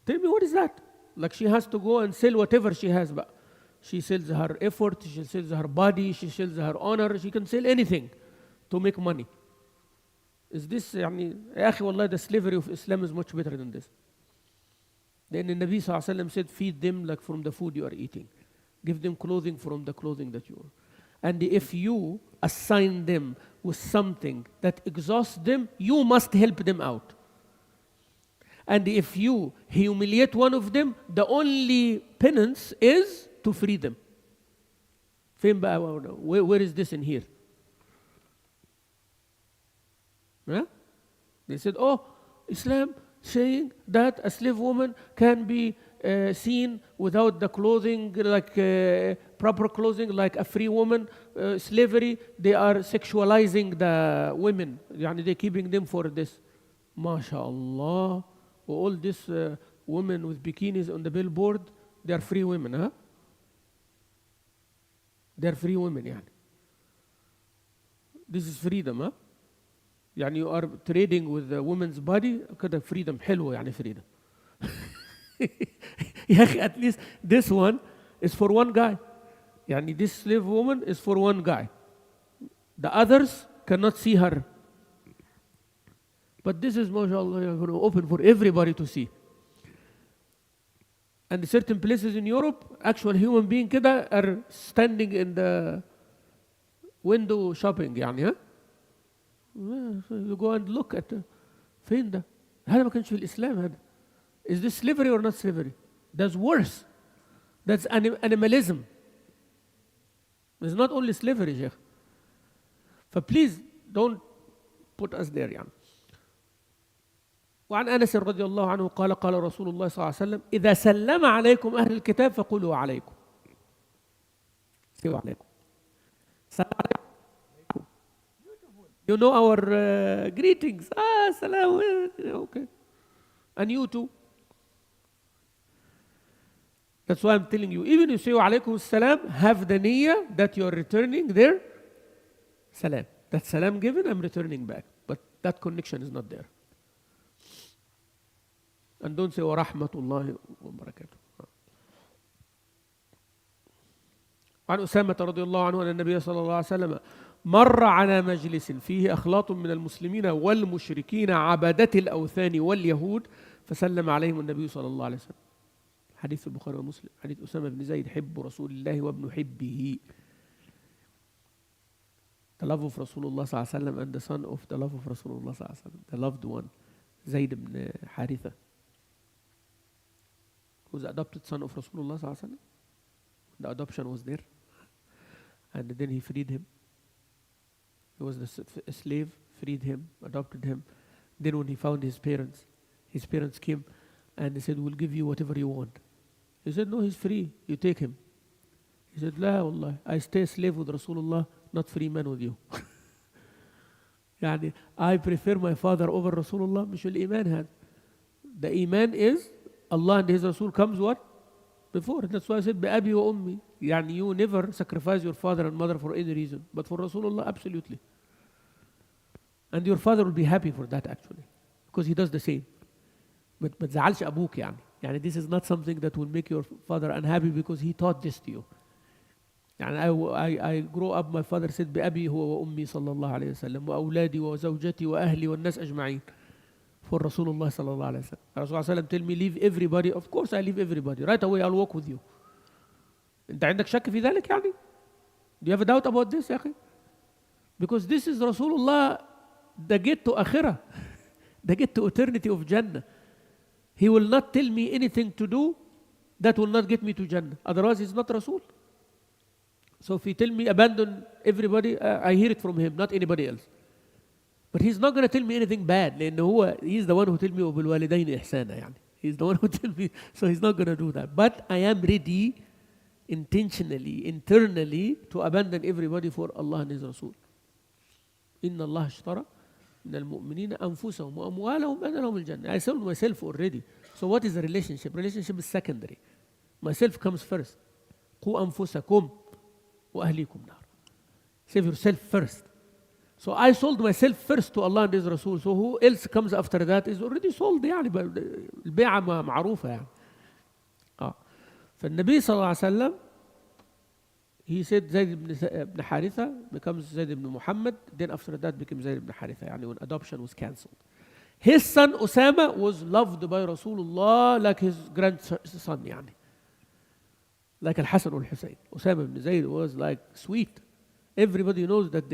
Tell me what is that? Like she has to go and sell whatever she has. But she sells her effort, she sells her body, she sells her honor, she can sell anything to make money. Is this يعني يا أخي والله the slavery of Islam is much better than this. Then the Nabi صلى الله عليه وسلم said, feed them like from the food you are eating. Give them clothing from the clothing that you are. And if you assign them with something that exhausts them, you must help them out. And if you humiliate one of them, the only penance is to free them. فين بقى? Where is this in here? Huh? They said, oh, Islam saying that a slave woman can be seen without the clothing, like proper clothing, like a free woman. Slavery, they are sexualizing the women. يعني they're keeping them for this. MashaAllah. All these women with bikinis on the billboard, they are free women, huh? They are free women, يعني. This is freedom, huh? يعني you are trading with the woman's body كده freedom حلوة يعني freedom. يا أخي at least this one is for one guy. يعني this slave woman is for one guy. The others cannot see her. But this is mashallah open for everybody to see. And certain places in Europe, actual human being كده are standing in the window shopping يعني ها. You go and look at فين ده؟ هذا ما كانش في الإسلام هذا. Is this slavery or not slavery? That's worse. That's animalism. It's not only slavery, Sheikh. So please don't put us there يعني. وعن أنس رضي الله عنه قال قال رسول الله صلى الله عليه وسلم إذا سلم عليكم أهل الكتاب فقولوا عليكم. سيوا عليكم. سلام عليكم. You know our greetings. Salam. Okay. And you too. That's why I'm telling you, even if you say alaykum salam, have the niyyah that you're returning their salam. That salam given, I'm returning back. But that connection is not there. And don't say wa rahmatullahi wa barakatuh. عن أسامة رضي الله عنه أن النبي صلى الله عليه وسلم مر على مجلس فيه أخلاط من المسلمين والمشركين عبدة الأوثان واليهود فسلم عليهم النبي صلى الله عليه وسلم. حديث البخاري ومسلم. حديث أسامة بن زيد حب رسول الله وابن حبه. The love of Rasulullah صلى الله عليه وسلم and the son of the love of Rasulullah صلى الله عليه وسلم. The loved one. زيد بن حارثة. Who's the adopted son of Rasulullah صلى الله عليه وسلم. The adoption was there. And then he freed him. He was a slave, freed him, adopted him. Then when he found his parents came and they said, we'll give you whatever you want. He said, no, he's free. You take him. He said, La wallah, I stay slave with Rasulullah, not free man with you. يعني I prefer my father over Rasulullah. مش الإيمان هذا. The iman is Allah and His Rasul comes what? Before. That's why I said بأبي وأمي. يعني you never sacrifice your father and mother for any reason. But for Rasulullah, absolutely. And your father will be happy for that actually. Because he does the same. But زعلش أبوك يعني. يعني this is not something that will make your father unhappy because he taught this to you. يعني I grow up, my father said بأبي هو وأمي صلى الله عليه وسلم وأولادي وزوجتي وأهلي والناس أجمعين. For Rasulullah صلى الله عليه وسلم. Rasulullah صلى الله عليه وسلم tell me leave everybody. Of course I leave everybody. Right away I'll walk with you. أنت عندك شك في ذلك يعني? Do you have a doubt about this يا أخي? Because this is Rasulullah, the gate to akhirah. The gate to eternity of Jannah. He will not tell me anything to do that will not get me to Jannah. Otherwise he's not Rasul. So if he tell me abandon everybody, I hear it from him, not anybody else. But he's not going to tell me anything bad. لأنه he's the one who tell me وبالوالدين إحسانا يعني. He's the one who tell me, so he's not going to do that. But I am ready intentionally, internally to abandon everybody for Allah and His Rasul. إن الله اشترى من المؤمنين أنفسهم وأموالهم أن لهم الجنة. I sold myself already. So what is the relationship? Relationship is secondary. Myself comes first. قوا أنفسكم وأهليكم نار. Save yourself first. So I sold myself first to Allah and His Rasul. So who else comes after that is already sold يعني. البيعة معروفة يعني. فالنبي صلى الله عليه وسلم he said زيد بن حارثة becomes زيد بن محمد. Then after that became زيد بن حارثة يعني when adoption was cancelled. His son Osama was loved by Rasulullah like his grandson يعني. Like Al-Hasan al-Hussein. Osama ibn Zayd was like sweet. Everybody knows that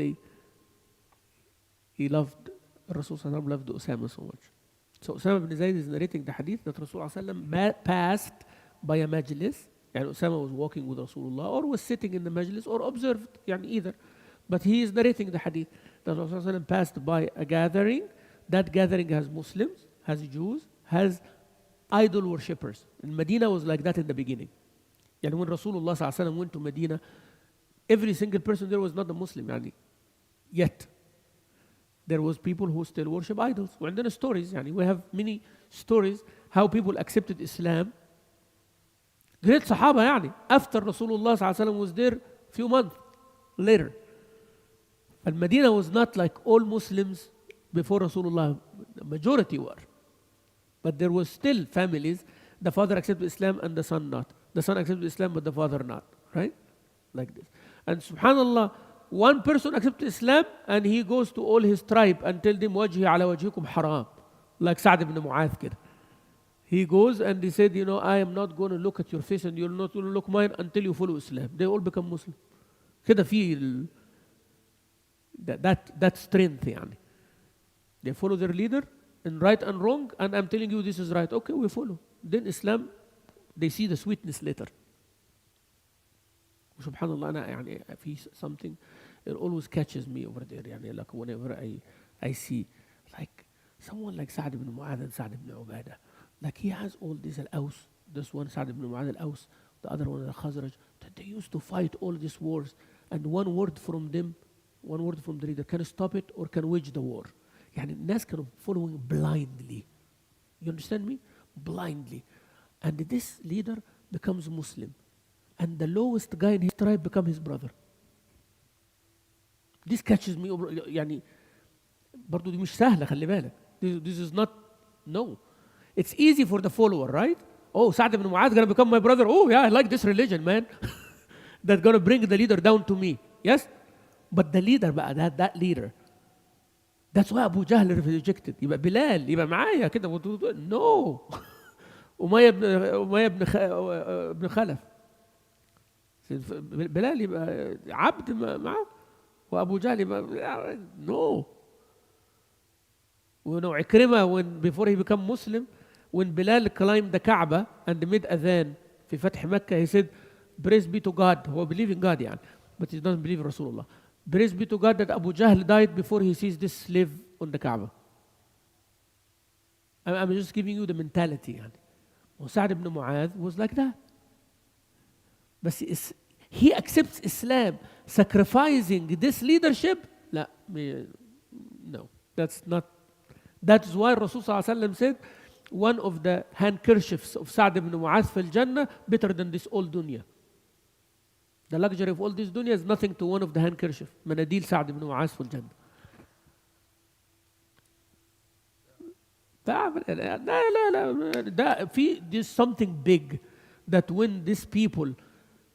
he loved Rasul sallallahu loved Osama so much. So Osama ibn Zayd is narrating the hadith that Rasul sallallahu passed by a majlis. يعني Osama was walking with Rasulullah or was sitting in the majlis or observed يعني either. But he is narrating the hadith that Rasul sallallahu passed by a gathering. That gathering has Muslims, has Jews, has idol worshippers. And Medina was like that in the beginning. يعني when Rasulullah صلى الله عليه وسلم went to Medina, every single person there was not a Muslim يعني. Yet there was people who still worship idols. وعندنا stories يعني. We have many stories how people accepted Islam. Great Sahaba يعني. After Rasulullah صلى الله عليه وسلم was there few months later. And Medina was not like all Muslims before Rasulullah. The majority were. But there was still families. The father accepted Islam and the son not. The son accepted Islam but the father not. Right? Like this. And subhanallah, one person accepted Islam and he goes to all his tribe and tell them wajhi ala wajhikum haram. Like Sa'd ibn Mu'adh kid. He goes and he said, I am not going to look at your face and you're not going to look mine until you follow Islam. They all become Muslim. كده في that strength يعني. They follow their leader in right and wrong, and I'm telling you this is right. Okay, we follow. Then Islam, they see the sweetness later. Subhanallah, أنا يعني في something, it always catches me over there. يعني like whenever I see like someone like Sa'd ibn Mu'adh and Sa'd ibn Ubadah, like he has all these al-Aws, this one Sa'd ibn Mu'adh al-Aws, the other one al-Khazraj, that they used to fight all these wars, and one word from them, one word from the leader can stop it or can wage the war. يعني الناس كانوا following blindly. You understand me? Blindly. And this leader becomes Muslim. And the lowest guy in his tribe becomes his brother. This catches me over. يعني برضو دي مش سهلة خلي بالك. This is not, no. It's easy for the follower, right? Oh, Sa'd ibn Mu'adh gonna become my brother. Oh yeah, I like this religion, man. That's gonna bring the leader down to me. Yes? But the leader بقى, that leader. That's why Abu Jahl rejected. يبقى بلال يبقى معايا كده. No. أمية بن خلف. بلال يبقى عبد معاه. وأبو جهل يبقى no. Ikrimah, when before he became Muslim, when Bilal climbed the Kaaba and made adhan في فتح Mecca, he said, praise be to God. He believes in God يعني, but he doesn't believe in Rasulullah. Praise be to God that Abu Jahl died before he sees this slave on the Kaaba. I'm just giving you the mentality يعني. Sa'd ibn Mu'adh was like that. But he accepts Islam, sacrificing this leadership. لا, no, that's not. That's why Rasul sallallahu alaihi wasallam said, one of the handkerchiefs of Sa'd ibn Mu'adh fil Jannah better than this old dunya. The luxury of all this dunya is nothing to one of the handkerchief. Manadil Sa'd ibn Mu'adh fil Jannah. There's something big that when these people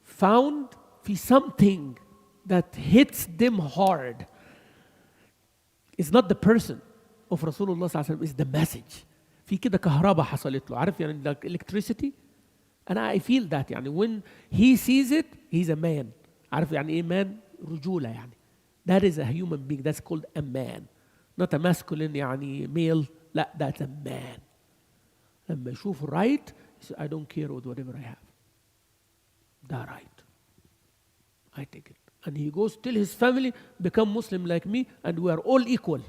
found something that hits them hard, it's not the person of Rasulullah sallallahu alaihi wasallam, it's the message. في كده كهرباء حصلت له, عارف يعني like electricity. And I feel that يعني when he sees it, he's a man. عارف يعني إيه man? رجولة يعني. That is a human being. That's called a man. Not a masculine يعني male. لا, that's a man. لما يشوف right, he says, I don't care with whatever I have. That right. I take it. And he goes till his family become Muslim like me, and we are all equal.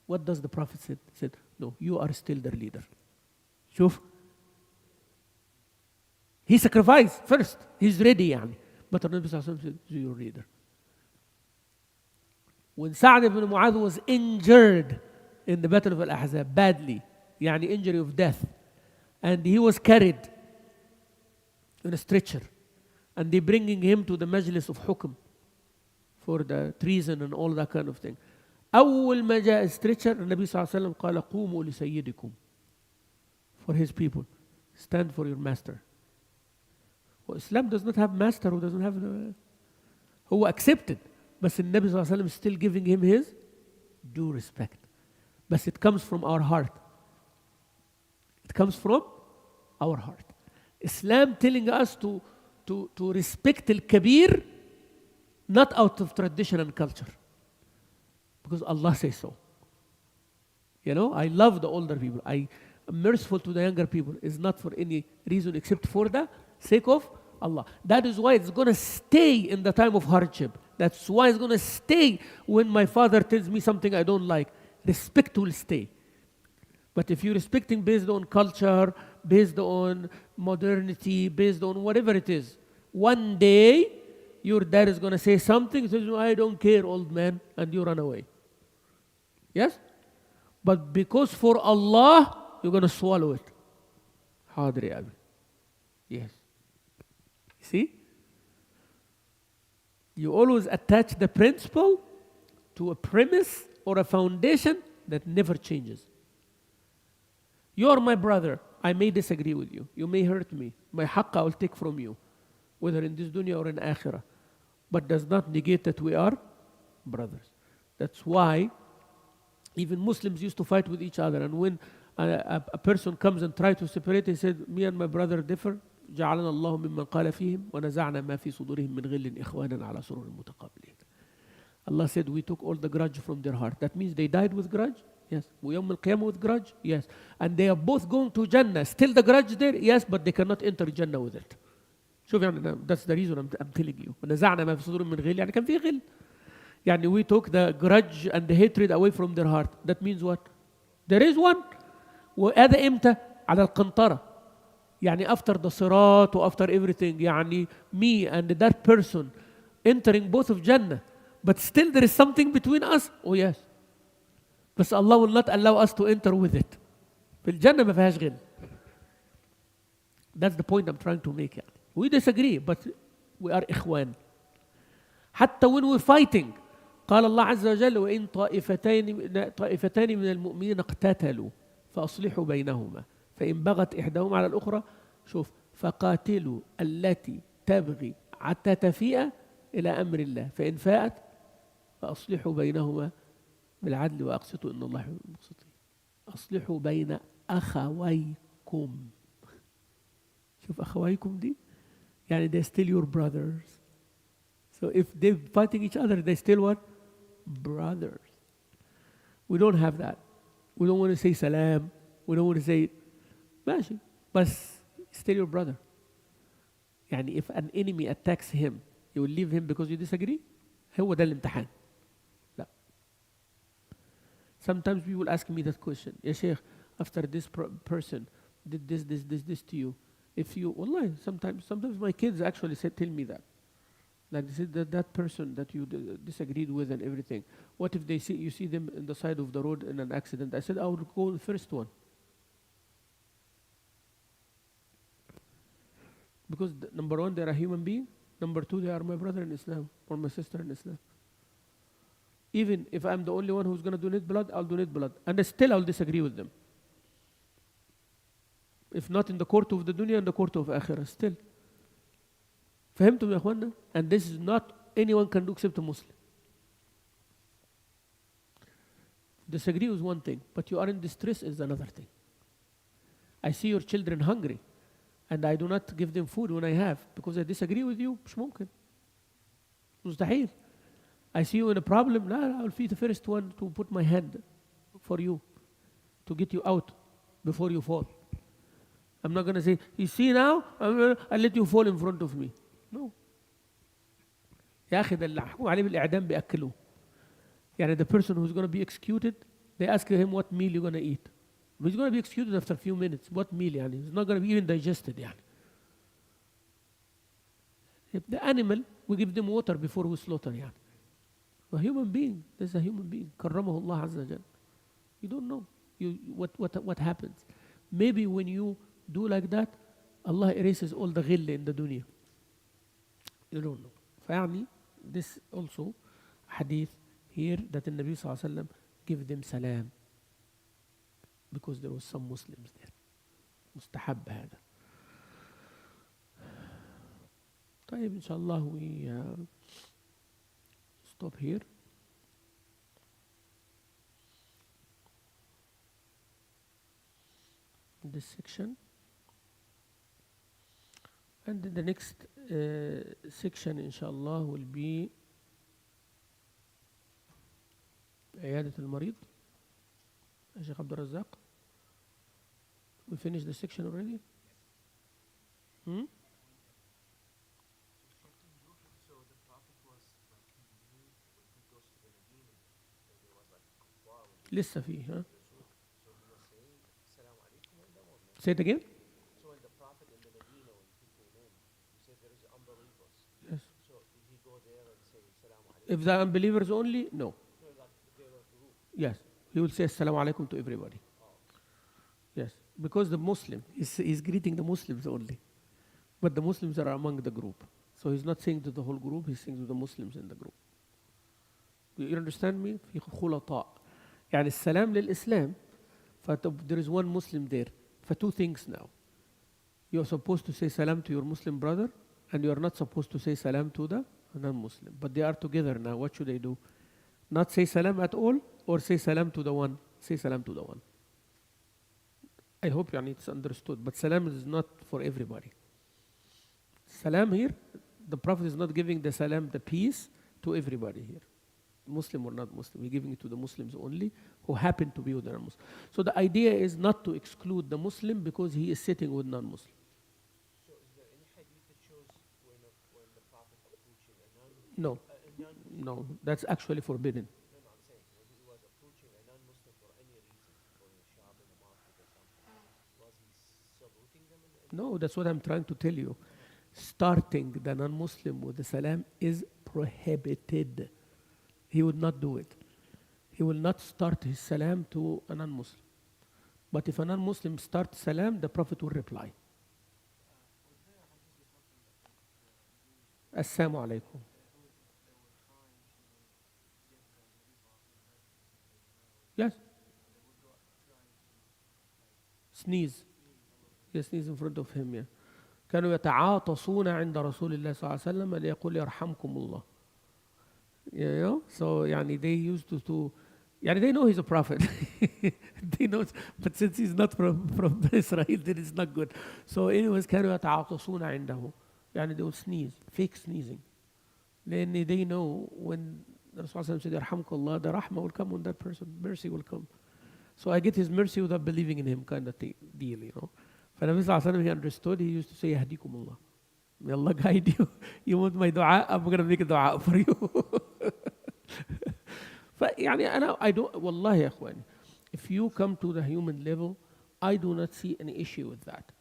What does the Prophet say? He said, no, you are still their leader. شوف. He sacrificed first. He's ready يعني. But the Nabi sallallahu alaihi wasallam said, you're your leader. When Sa'd ibn Mu'adh was injured in the battle of Al-Ahzab badly, يعني injury of death, and he was carried in a stretcher, and they bringing him to the majlis of hukm for the treason and all that kind of thing. أول ما جاء stretcher, النبي صلى الله عليه وسلم قال قوموا لسيدكم, for his people, stand for your master. Well, Islam does not have master who doesn't have the, who accepted, but the Nabi صلى الله عليه وسلم is still giving him his due respect. But it comes from our heart. It comes from our heart. Islam telling us to respect al-kabir, not out of tradition and culture, because Allah says so. You know, I love the older people. I am merciful to the younger people. It's not for any reason except for the sake of Allah. That is why it's going to stay in the time of hardship. That's why it's going to stay when my father tells me something I don't like. Respect will stay. But if you're respecting based on culture, based on modernity, based on whatever it is, one day your dad is going to say something, he says, I don't care, old man, and you run away. Yes? But because for Allah, you're going to swallow it. حاضر يا أبي. Yes. See? You always attach the principle to a premise or a foundation that never changes. You are my brother. I may disagree with you. You may hurt me. My haqq I will take from you, whether in this dunya or in akhirah. But does not negate that we are brothers. That's why even Muslims used to fight with each other. And when a person comes and tries to separate, he said, me and my brother differ. جعلنا الله ممن قال فيهم ونزعنا ما في صدورهم من غل إخوانا على سرور متقابلين. Allah said, we took all the grudge from their heart. That means they died with grudge? Yes. ويوم القيامة with grudge? Yes. And they are both going to Jannah. Still the grudge there? Yes, but they cannot enter Jannah with it. شوف يعني, that's the reason I'm telling you. ونزعنا ما في صدورهم من غل, يعني كان في غل. يعني we took the grudge and the hatred away from their heart. That means what? There is one. وهذا إمتى؟ على القنطرة. يعني after the صراط و after everything. يعني me and that person entering both of Jannah. But still there is something between us. Oh yes. But Allah will not allow us to enter with it. في الجنة ما فيهاش غل. That's the point I'm trying to make. يعني. We disagree, but we are إخوان. حتى when we're fighting. قال الله عز وجل وإن طائفتان من المؤمنين اقتتلوا فأصلحوا بينهما فإن بغت إحداهما على الأخرى شوف فقاتلوا التي تبغي حتى تفيء إلى أمر الله فإن فاءت فأصلحوا بينهما بالعدل وأقسطوا إن الله يحب المقسطين. أصلحوا بين أخويكم. شوف أخويكم دي يعني they're still your brothers. So if they're fighting each other, they still what? Brothers. We don't have that. We don't want to say salam. We don't want to say ماشي بس still your brother. يعني if an enemy attacks him, you will leave him because you disagree? هو ده الامتحان. لا. Sometimes people ask me that question. يا شيخ, after this person did this to you, if you, والله, sometimes my kids actually tell me that. Like they said that person that you disagreed with and everything. What if you see them in the side of the road in an accident? I said I would go the first one. Because number one, they're a human being. Number two, they are my brother in Islam or my sister in Islam. Even if I'm the only one who's going to donate blood, I'll donate blood. And still I'll disagree with them. If not in the court of the dunya, in the court of akhirah, still. فهمتم يا اخوانا? And this is not anyone can do except a Muslim. Disagree is one thing, but you are in distress is another thing. I see your children hungry, and I do not give them food when I have because I disagree with you. مش ممكن. مستحيل. I see you in a problem. لا, I'll be the first one to put my hand for you to get you out before you fall. I'm not going to say, you see now, I'll let you fall in front of me. No. يا أخي ده اللي حكوا عليه بالإعدام بيأكلوه. يعني the person who's going to be executed, they ask him what meal you're going to eat. He's going to be executed after a few minutes. What meal يعني? It's not going to be even digested يعني. If the animal, we give them water before we slaughter يعني. A human being, this is a human being. كرمه الله عز وجل. You don't know what happens. Maybe when you do like that, Allah erases all the غل in the dunya. You don't know. فيعني this also hadith here that the Nabi صلى الله عليه وسلم give them salam because there was some Muslims there. مستحب هذا. طيب إن شاء الله we stop here. This section. And the next section inshallah will be عيادة المريض. Sheikh Abdul Razak. We finished the section already? Hmm? So the Prophet was like he knew when he goes to the Medina that there was like kuffar. لسه فيه ها? So he was saying Assalamu alaikum and that one. Say it again? So when the Prophet in the Medina when he came in, he said there is unbelievers. Yes. So did he go there and say Assalamu alaikum? If the unbelievers only, no. So like they were group. Yes. He will say Assalamu alaikum to everybody. Yes. Because the Muslim is greeting the Muslims only. But the Muslims are among the group. So he's not saying to the whole group, he's saying to the Muslims in the group. You understand me? في خلطاء. يعني السلام للإسلام. There is one Muslim there. For two things now. You're supposed to say salam to your Muslim brother, and you are not supposed to say salam to the non-Muslim. But they are together now. What should I do? Not say salam at all, or say salam to the one? Say salam to the one. I hope it's understood. But salam is not for everybody. Salam here, the Prophet is not giving the salam, the peace, to everybody here. Muslim or not Muslim. He's giving it to the Muslims only who happen to be with the non-Muslim. So the idea is not to exclude the Muslim because he is sitting with non-Muslim. So is there any hadith that shows when the Prophet approaching a No. No, that's actually forbidden. No, I'm saying when he was approaching a non-Muslim for any reason, going to shop in the market or something, was he saluting them? No, that's what I'm trying to tell you. Starting the non-Muslim with the salam is prohibited. He would not do it. He will not start his salam to a non-Muslim. But if a non-Muslim starts salam, the Prophet will reply. Assalamu alaikum. Yes. Sneeze. Yes, sneeze in front of him, yeah. كانوا يتعاطسون عند رسول الله صلى الله عليه وسلم ليقول يرحمكم الله. So they used to they know he's a prophet. They know, but since he's not from Israel, then it's not good. So anyways, كانوا يتعاطسون عنده. They would sneeze, fake sneezing. Then they know when the Rasul said يرحمك الله, the rahmah will come on that person, mercy will come. So I get his mercy without believing in him, kind of deal, For Nabi Sallallahu Alaihi Wasallam, he understood. He used to say يهديكم الله. May Allah guide you. You want my dua? I'm going to make a dua for you. I don't, والله يا أخواني, if you come to the human level, I do not see any issue with that.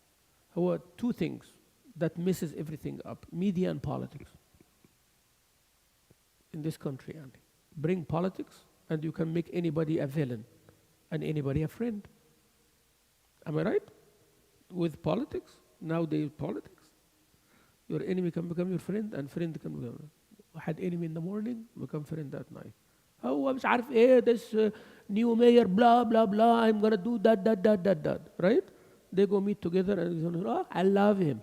However, two things that messes everything up: media and politics. In this country, bring politics, and you can make anybody a villain, and anybody a friend. Am I right? With politics, nowadays politics. Your enemy can become your friend, and friend can become. Had enemy in the morning, become friend at night. Oh, مش عارف ايه, this new mayor, blah, blah, blah, I'm gonna do that. Right? They go meet together and I love him.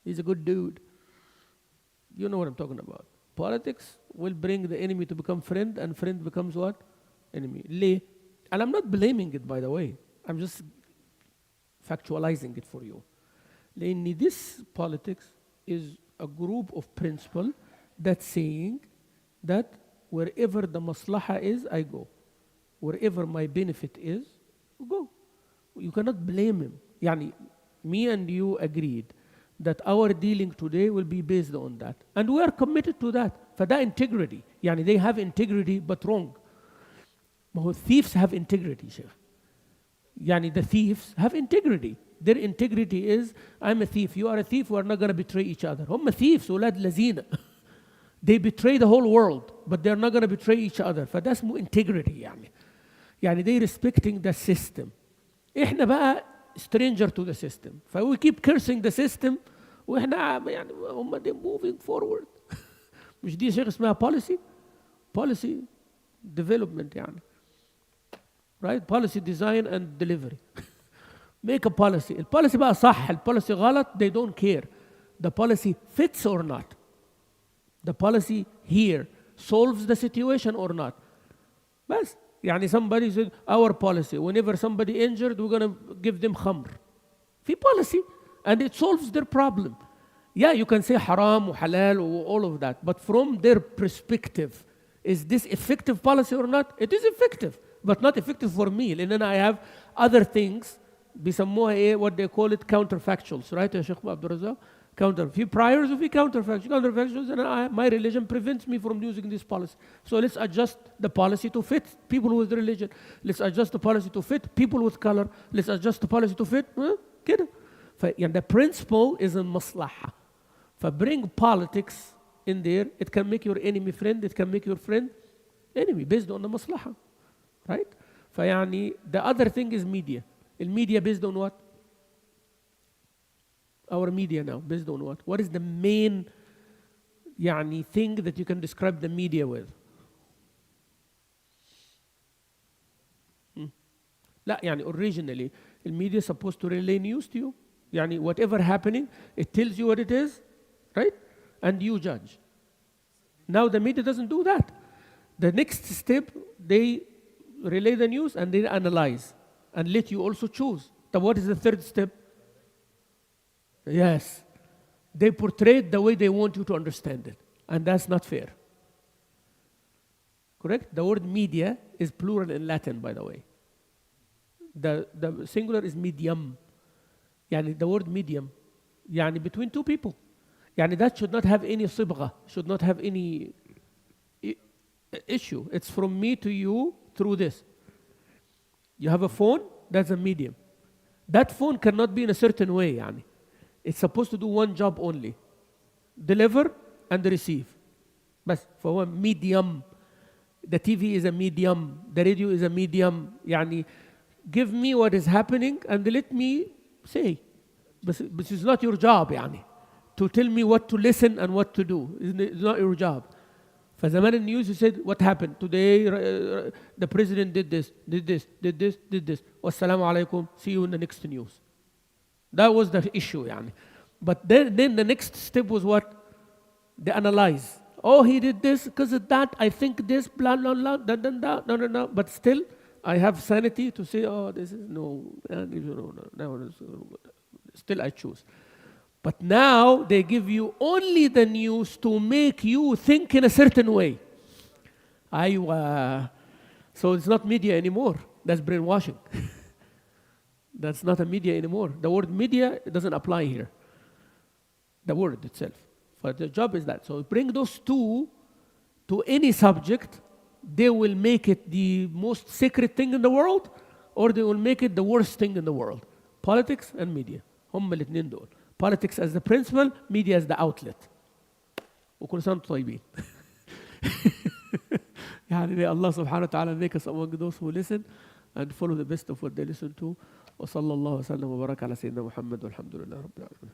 He's a good dude. You know what I'm talking about. Politics will bring the enemy to become friend, and friend becomes what? Enemy. ليه? And I'm not blaming it, by the way. I'm just factualizing it for you. لأن this politics is a group of principle that's saying that wherever the maslaha is, I go. Wherever my benefit is, go. You cannot blame him. Me and you agreed that our dealing today will be based on that. And we are committed to that. For that integrity. They have integrity, but wrong. Thieves have integrity, Sheikh. The thieves have integrity. Their integrity is, I'm a thief, you are a thief, we're not going to betray each other. هم thieves, ولاد لذين. They betray the whole world, but they're not going to betray each other. فده اسمه integrity they respecting the system. إحنا بقى stranger to the system. We keep cursing the system وإحنا هم they moving forward. مش دي شيء اسمها policy development right? Policy design and delivery. Make a policy. البوليسي بقى صح، البوليسي غلط, they don't care. The policy fits or not. The policy here solves the situation or not. بس somebody said our policy, whenever somebody injured, we're going to give them khamr. في policy, and it solves their problem. Yeah, you can say haram or halal or all of that, but from their perspective, is this effective policy or not? It is effective, but not effective for me. And then I have other things. بيسموها what they call it counterfactuals, right يا شيخ عبد الرزاق? في priors وفي counterfactuals, and my religion prevents me from using this policy. So let's adjust the policy to fit people with religion. Let's adjust the policy to fit people with color. Let's adjust the policy to fit كده. The principle is in maslaha. Bring politics in there, it can make your enemy friend, it can make your friend enemy based on the maslaha, right? The other thing is media. Media based on what? our media now, based on what? What is the main thing that you can describe the media with? لا originally the media is supposed to relay news to you. Whatever happening, it tells you what it is, right? And you judge. Now the media doesn't do that. The next step, they relay the news and they analyze and let you also choose. Then what is the third step? Yes. They portray it the way they want you to understand it. And that's not fair. Correct? The word media is plural in Latin, by the way. The singular is medium. The word medium. Between two people. That should not have any صبغة, should not have any issue. It's from me to you through this. You have a phone, that's a medium. That phone cannot be in a certain way. It's supposed to do one job only. Deliver and receive. But for one medium. The TV is a medium. The radio is a medium. Give me what is happening and let me say. But it's not your job to tell me what to listen and what to do. It's not your job. For zaman in news, you said, what happened? Today, the president did this. Wassalamu alaikum. See you in the next news. That was the issue. But then the next step was what? They analyze. Oh, he did this because of that. I think this, blah, blah, blah, no. But still, I have sanity to say, oh, this is no. Still, I choose. But now they give you only the news to make you think in a certain way. So it's not media anymore. That's brainwashing. That's not a media anymore. The word media doesn't apply here. The word itself. But the job is that. So bring those two to any subject, they will make it the most sacred thing in the world, or they will make it the worst thing in the world. Politics and media. هم الاثنين دول. Politics as the principal, media as the outlet. وكل سنة طيبين. May Allah subhanahu wa ta'ala make us among those who listen and follow the best of what they listen to. وصلى الله وسلم وبارك على سيدنا محمد والحمد لله رب العالمين.